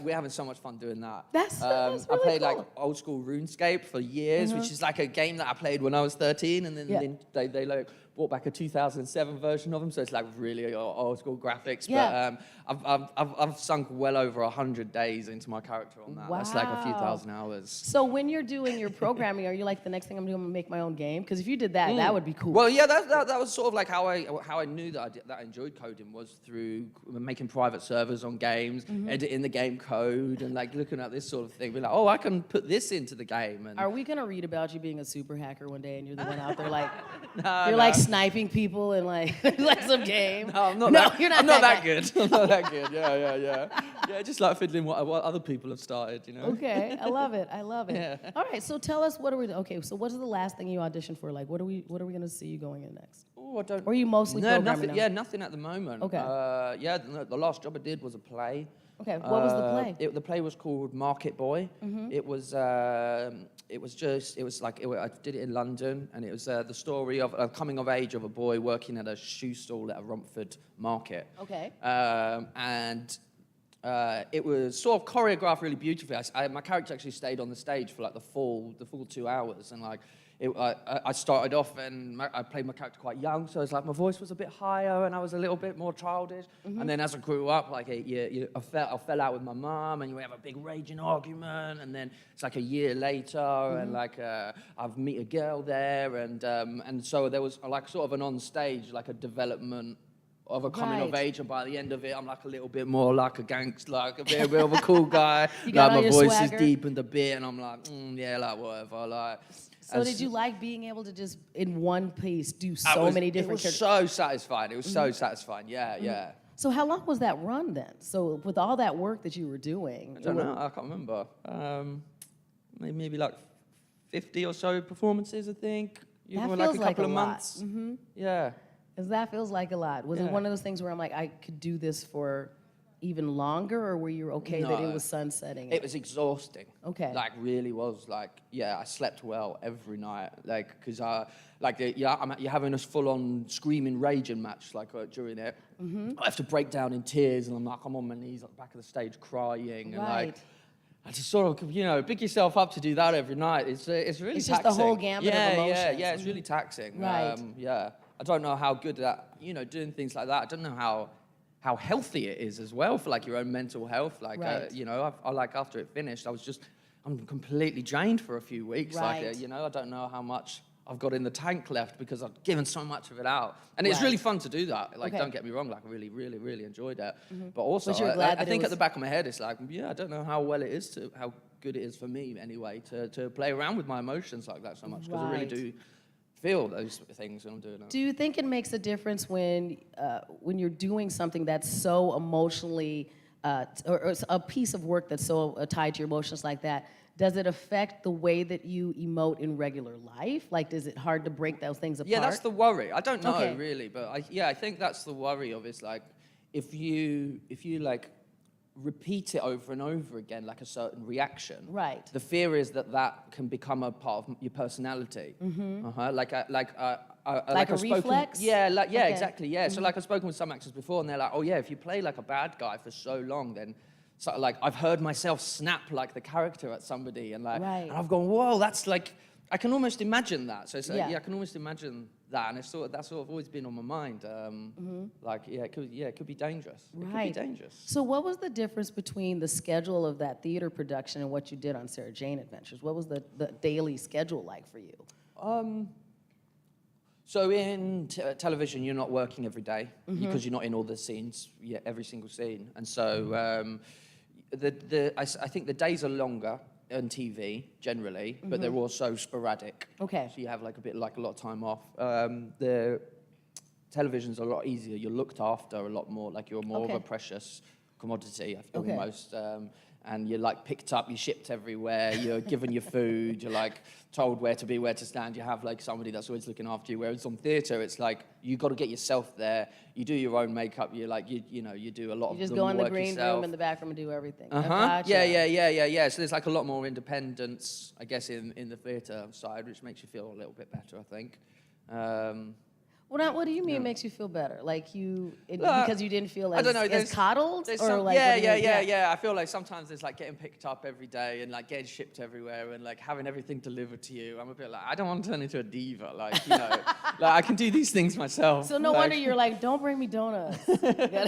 we're having so much fun doing that. That's I really played cool. like old school RuneScape for years, which is like a game that I played when I was 13, and then they like brought back a 2007 version of them, so it's like really old school graphics. Yeah. But I've sunk well over 100 days into my character on that. That's like a few thousand hours. So when you're doing your programming, are you like, the next thing I'm doing, I'm gonna make my own game? Because if you did that, that would be cool. Well, yeah, that was sort of like how I knew that I enjoyed coding, was through making private servers on games, editing the game code, and like looking at this sort of thing. Be like, oh, I can put this into the game. And Are we gonna read about you being a super hacker one day, and you're the one out there like No, you're no. like sniping people and like like some game? No, I'm not. No, that, you're not I'm not that that good. I'm not that good. Yeah, just like fiddling what other people have started, you know. Okay, I love it. I love it. Yeah. All right, so tell us, what are we? Okay, so what is the last thing you auditioned for? Like, what are we gonna see you going in next? Oh, I don't. Or are you mostly programming nothing. now? Yeah, nothing at the moment. Okay. Yeah, the last job I did was a play. Okay, what was the play? The play was called Market Boy. It was I did it in London, and it was the story of a coming of age of a boy working at a shoe stall at a Romford market. Okay. It was sort of choreographed really beautifully. My character actually stayed on the stage for like the full 2 hours, and like I started off and I played my character quite young, so it's like my voice was a bit higher and I was a little bit more childish. And then as I grew up, like I fell out with my mum, and you have a big raging argument, and then it's like a year later, and like I've meet a girl there, and so there was like sort of an on stage like a development of a coming of Right. age, and by the end of it, I'm like a little bit more like a gangster, like a bit of a cool guy. You got like all my your voice swagger? is deepened a bit, and I'm like, yeah, like whatever, like. So did you like being able to just in one piece do I so was- many different It was characters? so satisfying. It was so satisfying. Yeah. So how long was that run then? So with all that work that you were doing, I don't know. I can't remember. Maybe like 50 or so performances, I think. That For feels like a like couple a of lot. months. Yeah. because that feels like a lot. Was it Yeah. one of those things where I'm like, I could do this for even longer, or were you okay that it No. was sunsetting? It was exhausting. Okay. Like really was like, yeah, I slept well every night. Like, cause you're having a full-on screaming, raging match like during it. I have to break down in tears, and I'm on my knees at the back of the stage crying, and like. Right. I just sort of, pick yourself up to do that every night. It's really It's taxing. just the whole gamut of emotions. Yeah, it's really taxing. Right. Yeah. I don't know how good that, doing things like that. I don't know how healthy it is as well for like your own mental health. Like, Right. I like after it finished, I'm completely drained for a few weeks. Right. Like, I don't know how much I've got in the tank left because I've given so much of it out. And it's Right. really fun to do that. Like, Okay. don't get me wrong, like I really, really, really enjoyed it. But also, But you're glad I that it think was- at the back of my head, it's like, yeah, I don't know how good it is for me anyway to play around with my emotions like that so much, because I really Right. do feel those things when I'm doing it. Do you think it makes a difference when you're doing something that's so emotionally, or a piece of work that's so tied to your emotions like that? Does it affect the way that you emote in regular life? Like, is it hard to break those things apart? Yeah, that's the worry. I don't know Okay. really, but I think that's the worry of it's like if you like repeat it over and over again, like a certain reaction. Right. The fear is that can become a part of your personality. Like a Like a reflex? Yeah, Okay. exactly. Yeah. So like I've spoken with some actors before, and they're like, oh yeah, if you play like a bad guy for so long, then. So like I've heard myself snap like the character at somebody, and like, Right. and I've gone, whoa, that's like, I can almost imagine that. So it's like, Yeah. yeah, I can almost imagine that, and that's sort of always been on my mind. Like, it could be dangerous. It could Right. be dangerous. So what was the difference between the schedule of that theater production and what you did on Sarah Jane Adventures? What was the daily schedule like for you? So in television, you're not working every day because you're not in all the scenes, every single scene, and so I think the days are longer on TV generally, but they're also sporadic. Okay. So you have like a lot of time off. The television's a lot easier. You're looked after a lot more. Like you're more of Okay. a precious commodity, I feel Okay. almost. and you're like picked up, you're shipped everywhere, you're given your food, you're like told where to be, where to stand, you have like somebody that's always looking after you. Whereas on theatre, it's like you got to get yourself there, you do your own makeup, you're like, you know, you do a lot of the work yourself. You just go in the green room in the back room and do everything. Uh-huh. Yeah. So there's like a lot more independence, I guess, in the theatre side, which makes you feel a little bit better, I think. What do you mean makes you feel better? Like because you didn't feel I don't know, as coddled? Or like, yeah. I feel like sometimes it's like getting picked up every day and like getting shipped everywhere and like having everything delivered to you. I'm a bit like, I don't want to turn into a diva. Like, you know, like I can do these things myself. So no wonder you're like, don't bring me donuts. That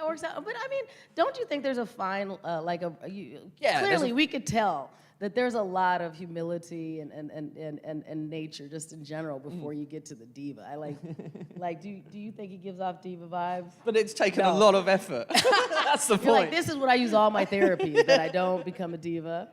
works out. But I mean, don't you think there's a fine, clearly we could tell that there's a lot of humility and nature just in general before you get to the diva. I do you think he gives off diva vibes? But it's taken a lot of effort. That's the point. You're like, this is what I use all my therapy, that I don't become a diva.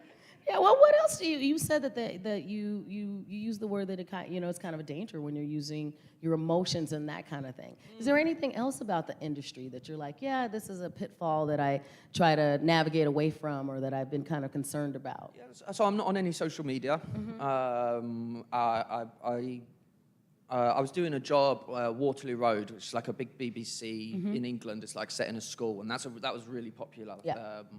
Yeah, well, what else do you said that you use the word that it's kind of a danger when you're using your emotions and that kind of thing. Is there anything else about the industry that you're like, yeah, this is a pitfall that I try to navigate away from or that I've been kind of concerned about? Yeah, so I'm not on any social media. I was doing a job, Waterloo Road, which is like a big BBC in England. It's like set in a school, and that was really popular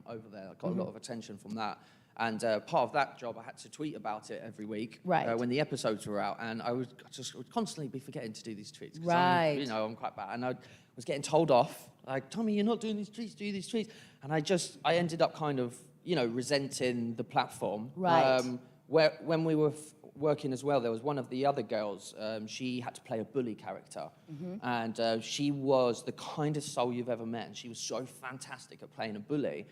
over there. I got a lot of attention from that. And part of that job, I had to tweet about it every week when the episodes were out. And I would constantly be forgetting to do these tweets. Right. I'm quite bad. And I was getting told off, like, Tommy, you're not doing these tweets, do these tweets. And I ended up kind of, resenting the platform. Right. When we were working as well, there was one of the other girls, she had to play a bully character. And she was the kindest soul you've ever met, and she was so fantastic at playing a bully.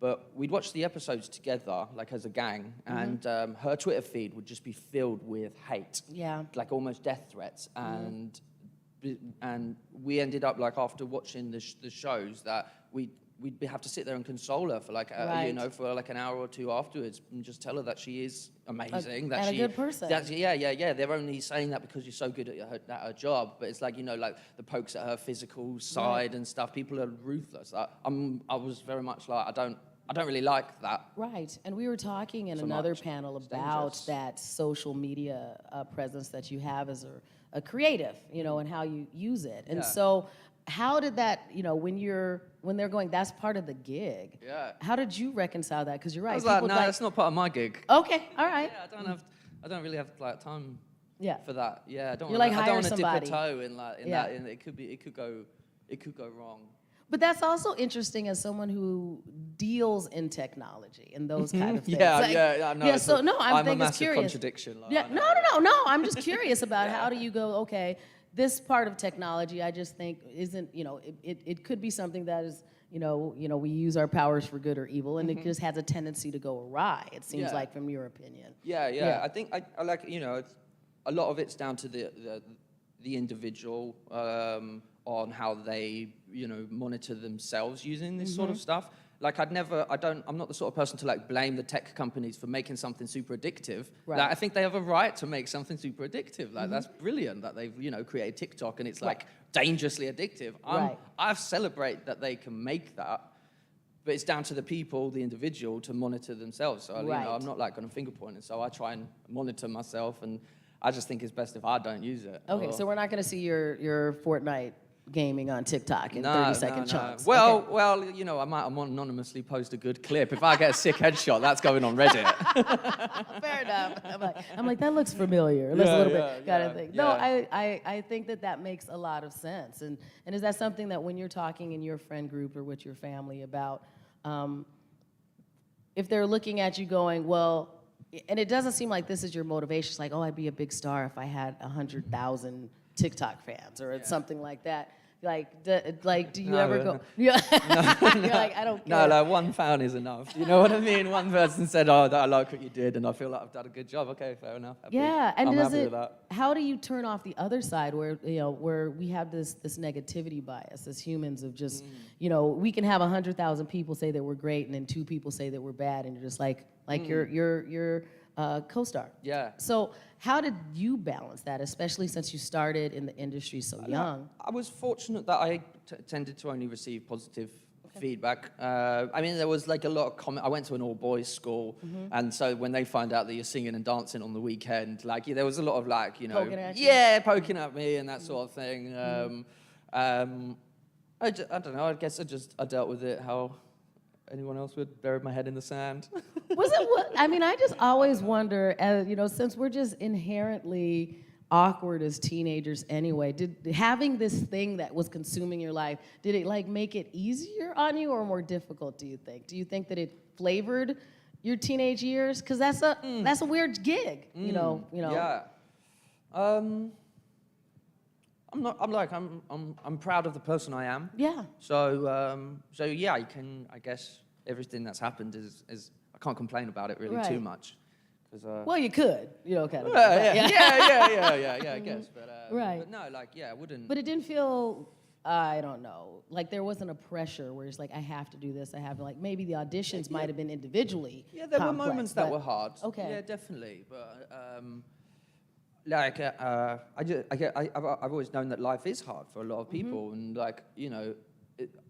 But we'd watch the episodes together, like as a gang, and her Twitter feed would just be filled with hate. Yeah. Like almost death threats. And we ended up, like, after watching the shows, that we'd have to sit there and console her for like for like an hour or two afterwards, and just tell her that she is amazing, that a good person. They're only saying that because you're so good at her job, but it's like like the pokes at her physical side and stuff. People are ruthless. I was very much like I don't really like that. Right, and we were talking in another panel about that social media presence that you have as a creative, and how you use it, and so. How did that, when they're going, that's part of the gig. Yeah. How did you reconcile that? Because you're right. I was like, no, that's not part of my gig. Okay, all right. Yeah, I don't really have like time for that. Yeah, I don't. You're I like, don't want to hire dip a toe in that. And it could go wrong. But that's also interesting as someone who deals in technology and those kind of things. I know. Yeah, so no, I'm a massive curious. Contradiction. Like, Yeah, no. I'm just curious about how do you go, okay, this part of technology, I just think isn't, it could be something that is, we use our powers for good or evil, and it just has a tendency to go awry, it seems like, from your opinion. Yeah. I think I like, a lot of it's down to the individual on how they, monitor themselves using this sort of stuff. Like I'm not the sort of person to like blame the tech companies for making something super addictive. Right. Like, I think they have a right to make something super addictive. Like that's brilliant that they've, created TikTok and it's like dangerously addictive. I celebrate that they can make that, but it's down to the people, the individual, to monitor themselves. So I'm not like going to finger point, and so I try and monitor myself, and I just think it's best if I don't use it. Okay, so we're not going to see your Fortnite gaming on TikTok in 30-second chunks. Well, I might anonymously post a good clip. If I get a sick headshot, that's going on Reddit. Fair enough. I'm like, that looks familiar. It looks a little bit kind of thing. No, I think that makes a lot of sense. And is that something that when you're talking in your friend group or with your family about, if they're looking at you going, well, and it doesn't seem like this is your motivation. It's like, I'd be a big star if I had 100,000 TikTok fans or something like that. Do you ever go? Yeah. You're like, I don't care. No, like 1 fan is enough. You know what I mean? One person said, I like what you did, and I feel like I've done a good job. Okay, fair enough. Happy. Yeah, and I'm happy with that. How do you turn off the other side where we have this negativity bias as humans of just, we can have 100,000 people say that we're great, and then 2 people say that we're bad, and you're just like your co-star. Yeah. So how did you balance that, especially since you started in the industry so young? I was fortunate that I tended to only receive positive feedback. I mean, there was like a lot of comment. I went to an all-boys school, and so when they find out that you're singing and dancing on the weekend, like there was a lot of like, you know, Poking at you? yeah, poking at me and that sort of thing. I don't know. I guess I dealt with it how anyone else would, buried my head in the sand. Was it what? I mean, I just always wonder, you know, since we're just inherently awkward as teenagers anyway, did having this thing that was consuming your life, did it like make it easier on you or more difficult, do you think? Do you think that it flavored your teenage years? Because that's a weird gig, you know. Yeah. I'm proud of the person I am. Yeah. So yeah, I guess everything that's happened is I can't complain about it really too Right. much. Well, you could, you know, kind of. Yeah, I guess. But, Right. But no, like, yeah, I wouldn't. But it didn't feel, I don't know, like there wasn't a pressure where it's like, I have to do this, I have to, like, maybe the auditions might have been individually Yeah, there were complex, moments that but- were hard. Okay. Yeah, definitely. But like, I've always known that life is hard for a lot of people, and like, you know,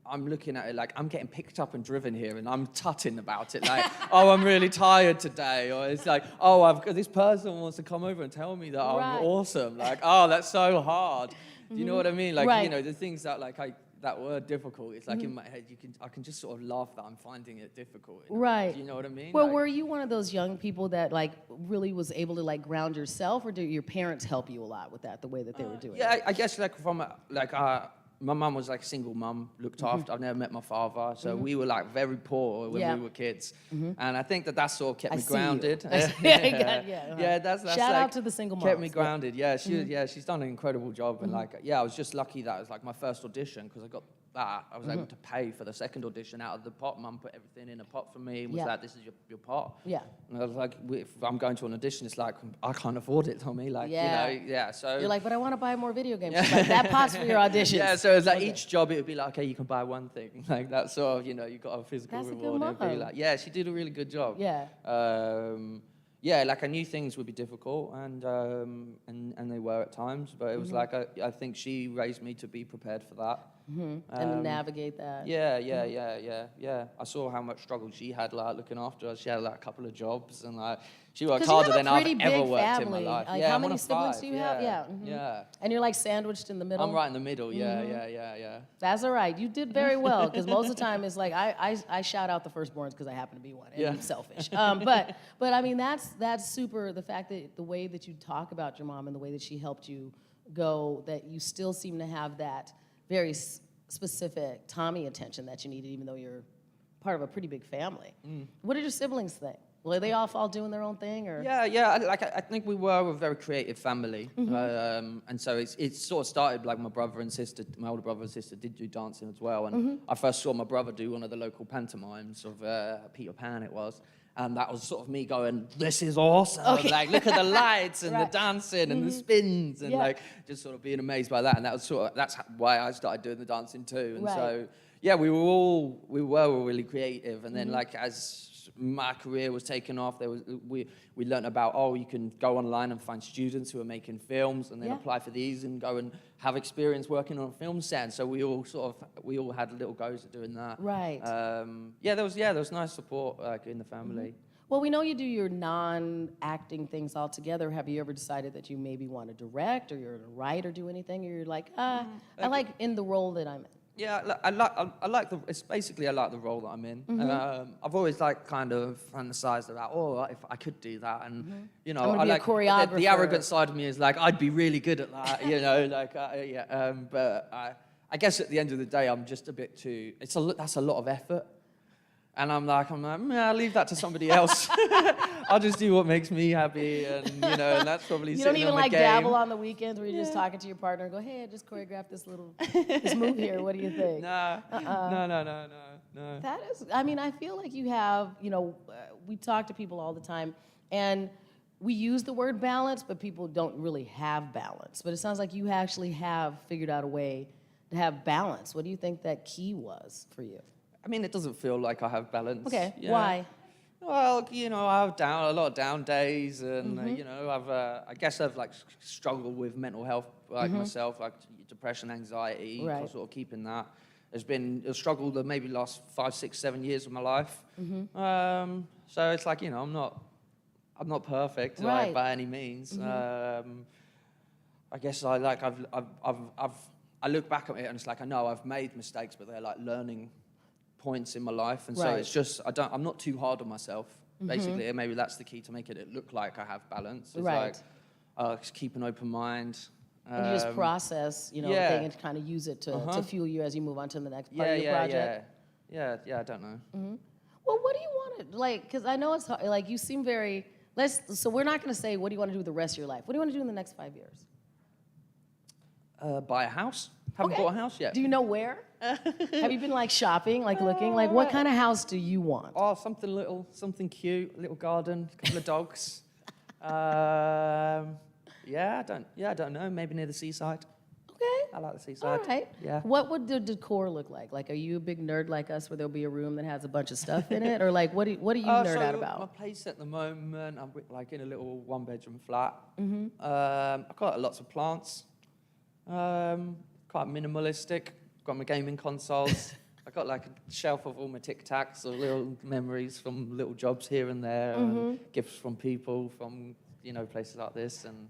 I'm looking at it like I'm getting picked up and driven here, and I'm tutting about it like, oh, I'm really tired today, or it's like, oh, this person wants to come over and tell me that Right. I'm awesome. Like, oh, that's so hard. Do you know what I mean? Like, Right. you know, the things that like that were difficult. It's like in my head, I can just sort of laugh that I'm finding it difficult. You know? Right. Do you know what I mean? Well, Like- were you one of those young people that like really was able to like ground yourself, or did your parents help you a lot with that, the way that they were doing it? Yeah, I guess like my mum was like a single mum, looked after. I've never met my father, so we were like very poor when Yeah. we were kids, and I think that sort of kept I me see you. grounded. I see- yeah, Yeah, that's Shout like, out to the single kept me moms. grounded. Yeah, she's done an incredible job, and like, yeah, I was just lucky that it was like my first audition because I got that. I was able to pay for the second audition out of the pot. Mum put everything in a pot for me. Was Yeah. like, this is your pot. Yeah. And I was like, if I'm going to an audition, it's like I can't afford it, Tommy. Like, Yeah. you know, yeah. So You're like, but I want to buy more video games. She's like, that pot's for your auditions. yeah, so it's like Okay. each job, it would be like, okay, you can buy one thing. Like that sort of, you know, you got a physical That's a good reward. It'd be mom. like, yeah, she did a really good job. Yeah. Yeah, like I knew things would be difficult, and they were at times, but it was like I think she raised me to be prepared for that. And to navigate that. Yeah. I saw how much struggle she had, like looking after us. She had like a couple of jobs, and like she worked 'Cause you harder have a than I've pretty ever big worked family. in my life. Like, yeah, how I'm many one of siblings 5. do you have? Yeah. Yeah. And you're like sandwiched in the middle. I'm right in the middle. Yeah. That's all right. You did very well, because most of the time it's like I shout out the firstborns because I happen to be one, and I'm selfish. But I mean that's super. The fact that the way that you talk about your mom and the way that she helped you go, that you still seem to have that very specific Tommy attention that you needed, even though you're part of a pretty big family. What did your siblings think? Will they all doing their own thing, or? Yeah. I think we were a very creative family, and so it sort of started like my brother and sister. My older brother and sister did do dancing as well, and I first saw my brother do one of the local pantomimes of Peter Pan. It was. And that was sort of me going, this is awesome. Okay. Like, look at the lights and Right. the dancing and the spins and Yeah. like just sort of being amazed by that. And that was that's why I started doing the dancing too. And Right. so, yeah, we were all really creative. And then like as my career was taking off, we learned about, you can go online and find students who are making films and then Yeah. apply for these and go and have experience working on a film set. So we all had little goes at doing that. Right. There was nice support like in the family. Well, we know you do your non-acting things all together. Have you ever decided that you maybe want to direct, or you're going to write or do anything, or you're like, I like in the role that I'm in? Yeah, I like the role that I'm in. I've always like kind of fantasized about, if I could do that, and you know, I'm gonna I be a like choreographer. the arrogant side of me is like I'd be really good at that, you know, like but I guess at the end of the day, I'm just a bit too. That's a lot of effort. And I'm like, I'll leave that to somebody else. I'll just do what makes me happy, and you know, and that's probably. You don't even on the like game. dabble on the weekends where you're just talking to your partner and go, hey, I just choreographed this move here. What do you think? No. That is, I mean, I feel like you have, we talk to people all the time, and we use the word balance, but people don't really have balance. But it sounds like you actually have figured out a way to have balance. What do you think that key was for you? I mean, it doesn't feel like I have balance. Okay, Yeah. why? Well, you know, I have a lot of down days, and you know, I guess I've like struggled with mental health, like myself, like depression, anxiety, Right. sort of keeping that. has been a struggle the maybe last 5, 6, 7 years of my life. So it's like, you know, I'm not perfect Right. by any means. I guess I look back at it and it's like I know I've made mistakes, but they're like learning points in my life, and so Right. it's just I'm not too hard on myself. Basically, and maybe that's the key to making it look like I have balance. It's Right. like just keep an open mind. And you just process, you know, yeah. thing and kind of use it to fuel you as you move on to the next part Yeah, of your project. yeah. I don't know. Well, what do you want to, like, because I know it's hard, like, you seem very, so we're not going to say, what do you want to do with the rest of your life? What do you want to do in the next 5 years? Buy a house. Haven't Okay. bought a house yet. Do you know where? Have you been, like, shopping, like, looking? Like, what kind of house do you want? Oh, something little, something cute, a little garden, a couple of dogs. I don't know. Maybe near the seaside. Okay. I like the seaside. All right. Yeah. What would the decor look like? Like, are you a big nerd like us where there'll be a room that has a bunch of stuff in it? Or, like, what do you nerd out about? My place at the moment, I'm like in a little one-bedroom flat. I've got lots of plants. Quite minimalistic. Got my gaming consoles. I've got like a shelf of all my Tic Tacs or little memories from little jobs here and there, and gifts from people from, you know, places like this, and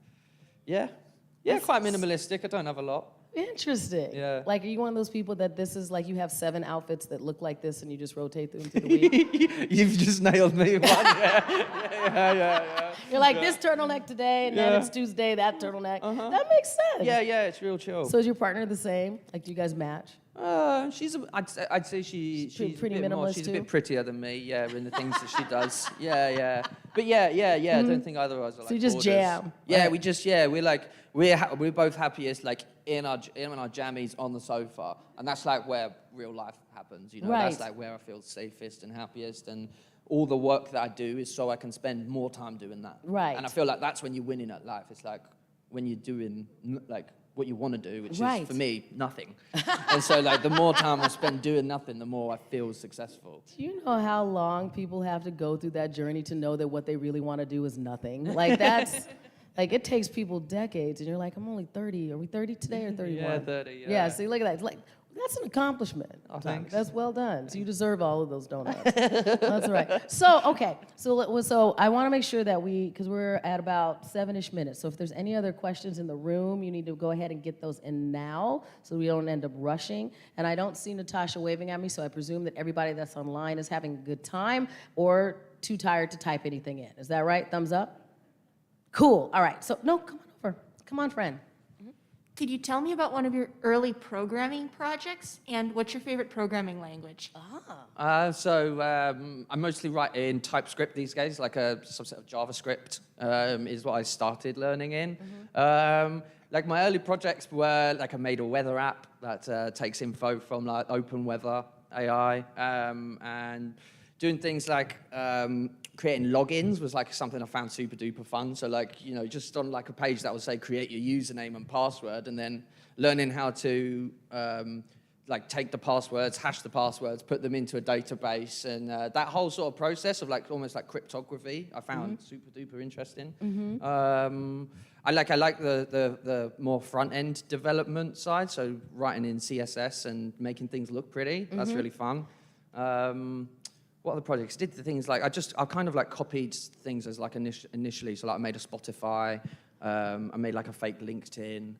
quite minimalistic. I don't have a lot. Interesting. Yeah. Like, are you one of those people that this is like you have 7 outfits that look like this and you just rotate them through the week? You've just nailed me. Yeah. You're like, this turtleneck today, and then it's Tuesday, that turtleneck. That makes sense. Yeah, it's real chill. So is your partner the same? Like, do you guys match? I'd say she's pretty a bit more, minimalist she's too? a bit prettier than me, in the things that she does. But I don't think either of us are like So you just hoarders. jam, Yeah, right? we're both happiest like in our jammies on the sofa, and that's like where real life happens, you know. Right. That's like where I feel safest and happiest, and all the work that I do is so I can spend more time doing that. Right. And I feel like that's when you're winning at life. It's like when you're doing like what you want to do, which Right. is for me nothing. And so like the more time I spend doing nothing, the more I feel successful. Do you know how long people have to go through that journey to know that what they really want to do is nothing? Like, that's, like, it takes people decades, and you're like, I'm only 30. Are we 30 today or 31? Yeah, 30, Yeah, see, look at that. It's like, that's an accomplishment. Oh, thanks. That's well done. So you deserve all of those donuts. That's right. So, okay. So I want to make sure that because we're at about 7-ish minutes. So if there's any other questions in the room, you need to go ahead and get those in now so we don't end up rushing. And I don't see Natasha waving at me, so I presume that everybody that's online is having a good time or too tired to type anything in. Is that right? Thumbs up? Cool. All right. So, no, come on over. Come on, friend. Could you tell me about one of your early programming projects, and what's your favorite programming language? I mostly write in TypeScript these days, like a subset of JavaScript is what I started learning in. Like my early projects were like I made a weather app that takes info from like open weather AI, and doing things like creating logins was like something I found super duper fun. So like, you know, just on like a page that would say create your username and password, and then learning how to like take the passwords, hash the passwords, put them into a database, and that whole sort of process of like almost like cryptography I found super duper interesting. I like the more front end development side, so writing in CSS and making things look pretty. That's really fun. What other projects? Did the things like I kind of like copied things as like initially. So like I made a Spotify, I made like a fake LinkedIn,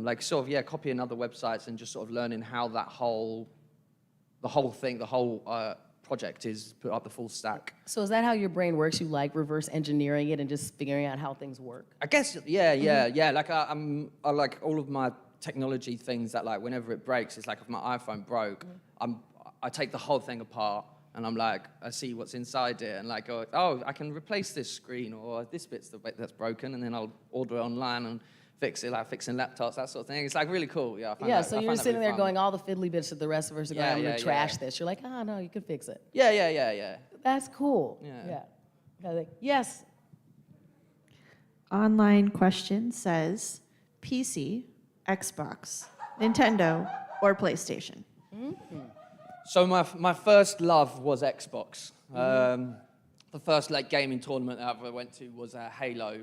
like sort of copying other websites and just sort of learning how the whole project is put up the full stack. So is that how your brain works? You like reverse engineering it and just figuring out how things work? I guess yeah. Like I like all of my technology things that like whenever it breaks, it's like if my iPhone broke, I take the whole thing apart. And I'm like, I see what's inside it, and like, oh, I can replace this screen, or this bit's the bit that's broken, and then I'll order it online and fix it, like fixing laptops, that sort of thing. It's like really cool, yeah. So you're sitting there going, all the fiddly bits that the rest of us are going, I'm gonna trash this. You're like, oh no, you can fix it. Yeah. That's cool. Yeah. Yes. Online question says PC, Xbox, Nintendo, or PlayStation? So my first love was Xbox. The first like gaming tournament I ever went to was Halo.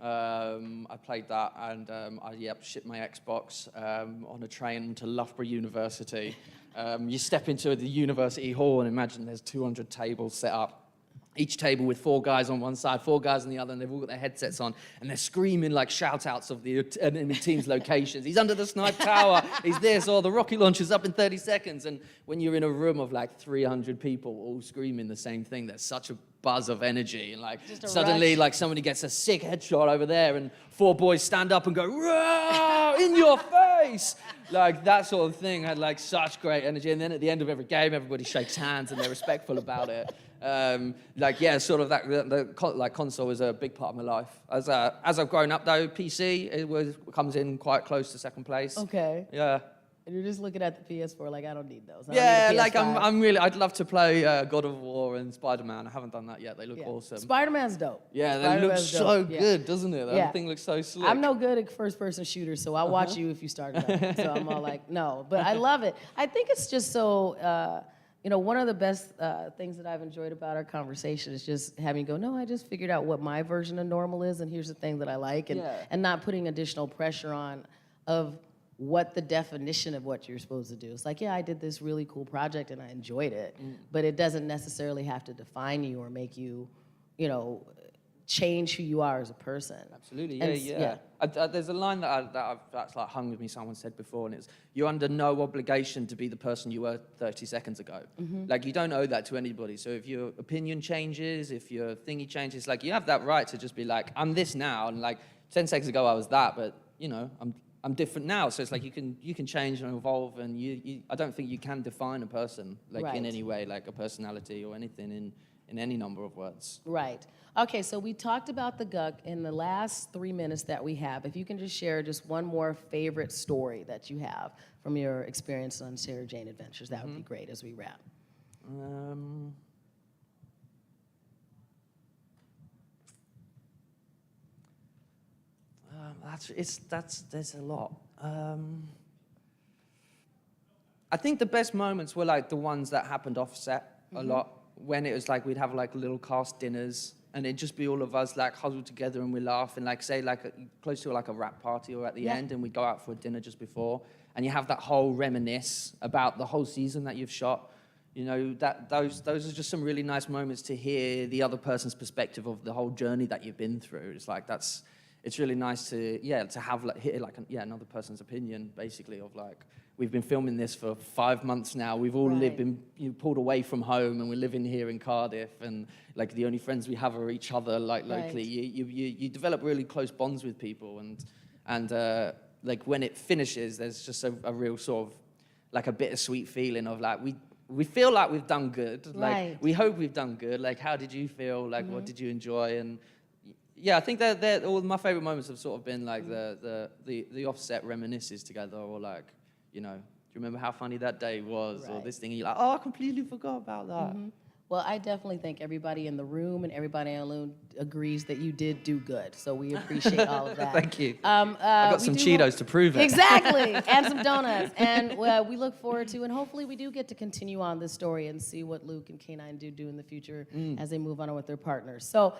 I played that, and I shipped my Xbox on a train to Loughborough University. You step into the university hall and imagine there's 200 tables set up. Each table with 4 guys on one side, 4 guys on the other, and they've all got their headsets on, and they're screaming like shout-outs of the enemy team's locations. He's under the snipe tower, he's this, or the rocket launcher's up in 30 seconds. And when you're in a room of like 300 people all screaming the same thing, there's such a buzz of energy. And like suddenly, like somebody gets a sick headshot over there, and 4 boys stand up and go, "Rah! In your face!" Like that sort of thing had like such great energy. And then at the end of every game, everybody shakes hands and they're respectful about it. Sort of that console is a big part of my life. As I've grown up though, PC comes in quite close to second place. Okay. Yeah. And you're just looking at the PS4 like, I don't need those. I'd love to play God of War and Spider-Man. I haven't done that yet. They look awesome. Spider-Man's dope. Yeah, they look so good, doesn't it? That thing looks so slick. I'm no good at first-person shooters, so I'll watch you if you start it up. So I'm all like, no. But I love it. I think it's just so... one of the best things that I've enjoyed about our conversation is just having you go, no, I just figured out what my version of normal is, and here's the thing that I like, and not putting additional pressure on of what the definition of what you're supposed to do. It's like, yeah, I did this really cool project and I enjoyed it, but it doesn't necessarily have to define you or make you, change who you are as a person. Absolutely, yeah. There's a line that's like hung with me. Someone said before, and it's, "You're under no obligation to be the person you were 30 seconds ago." Like you don't owe that to anybody. So if your opinion changes, if your thingy changes, like you have that right to just be like, "I'm this now," and like 10 seconds ago I was that, but I'm different now. So it's like you can change and evolve, and I don't think you can define a person like in any way, like a personality or anything in any number of words. Right. Okay, so we talked about the GUC in the last 3 minutes that we have. If you can just share just one more favorite story that you have from your experience on Sarah Jane Adventures, that would be great as we wrap. There's a lot. I think the best moments were like the ones that happened offset a lot, when it was like we'd have like little cast dinners and it'd just be all of us like huddled together and we laugh and like say like close to like a wrap party or at the end, and we'd go out for a dinner just before, and you have that whole reminisce about the whole season that you've shot. Those are just some really nice moments to hear the other person's perspective of the whole journey that you've been through. It's like it's really nice to have another person's opinion, basically, of like, we've been filming this for 5 months now. We've all been pulled away from home, and we're living here in Cardiff, and like the only friends we have are each other, like locally. You develop really close bonds with people, and like when it finishes, there's just a real sort of like a bittersweet feeling of like we feel like we've done good. Like we hope we've done good. Like how did you feel? Like what did you enjoy? And yeah, I think that all my favorite moments have sort of been like the offset reminisces together, or like, do you remember how funny that day was, or this thing, and you're like, oh, I completely forgot about that. Well, I definitely think everybody in the room and everybody in the room agrees that you did do good. So we appreciate all of that. Thank you. I got some Cheetos to prove it. Exactly, and some donuts. And we look forward to, and hopefully we do get to continue on this story and see what Luke and K9 do in the future as they move on with their partners. So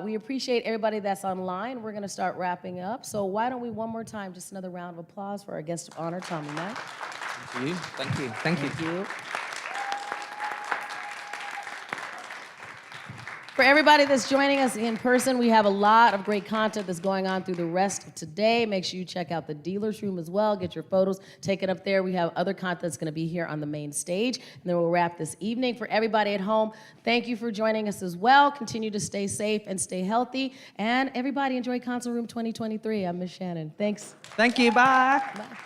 we appreciate everybody that's online. We're going to start wrapping up. So why don't we one more time, just another round of applause for our guest of honor, Tommy Mack. Thank you. Thank you. Thank you. Thank you. For everybody that's joining us in person, we have a lot of great content that's going on through the rest of today. Make sure you check out the dealer's room as well. Get your photos taken up there. We have other content that's going to be here on the main stage. And then we'll wrap this evening. For everybody at home, thank you for joining us as well. Continue to stay safe and stay healthy. And everybody enjoy Console Room 2023. I'm Miss Shannon. Thanks. Thank you. Bye. Bye.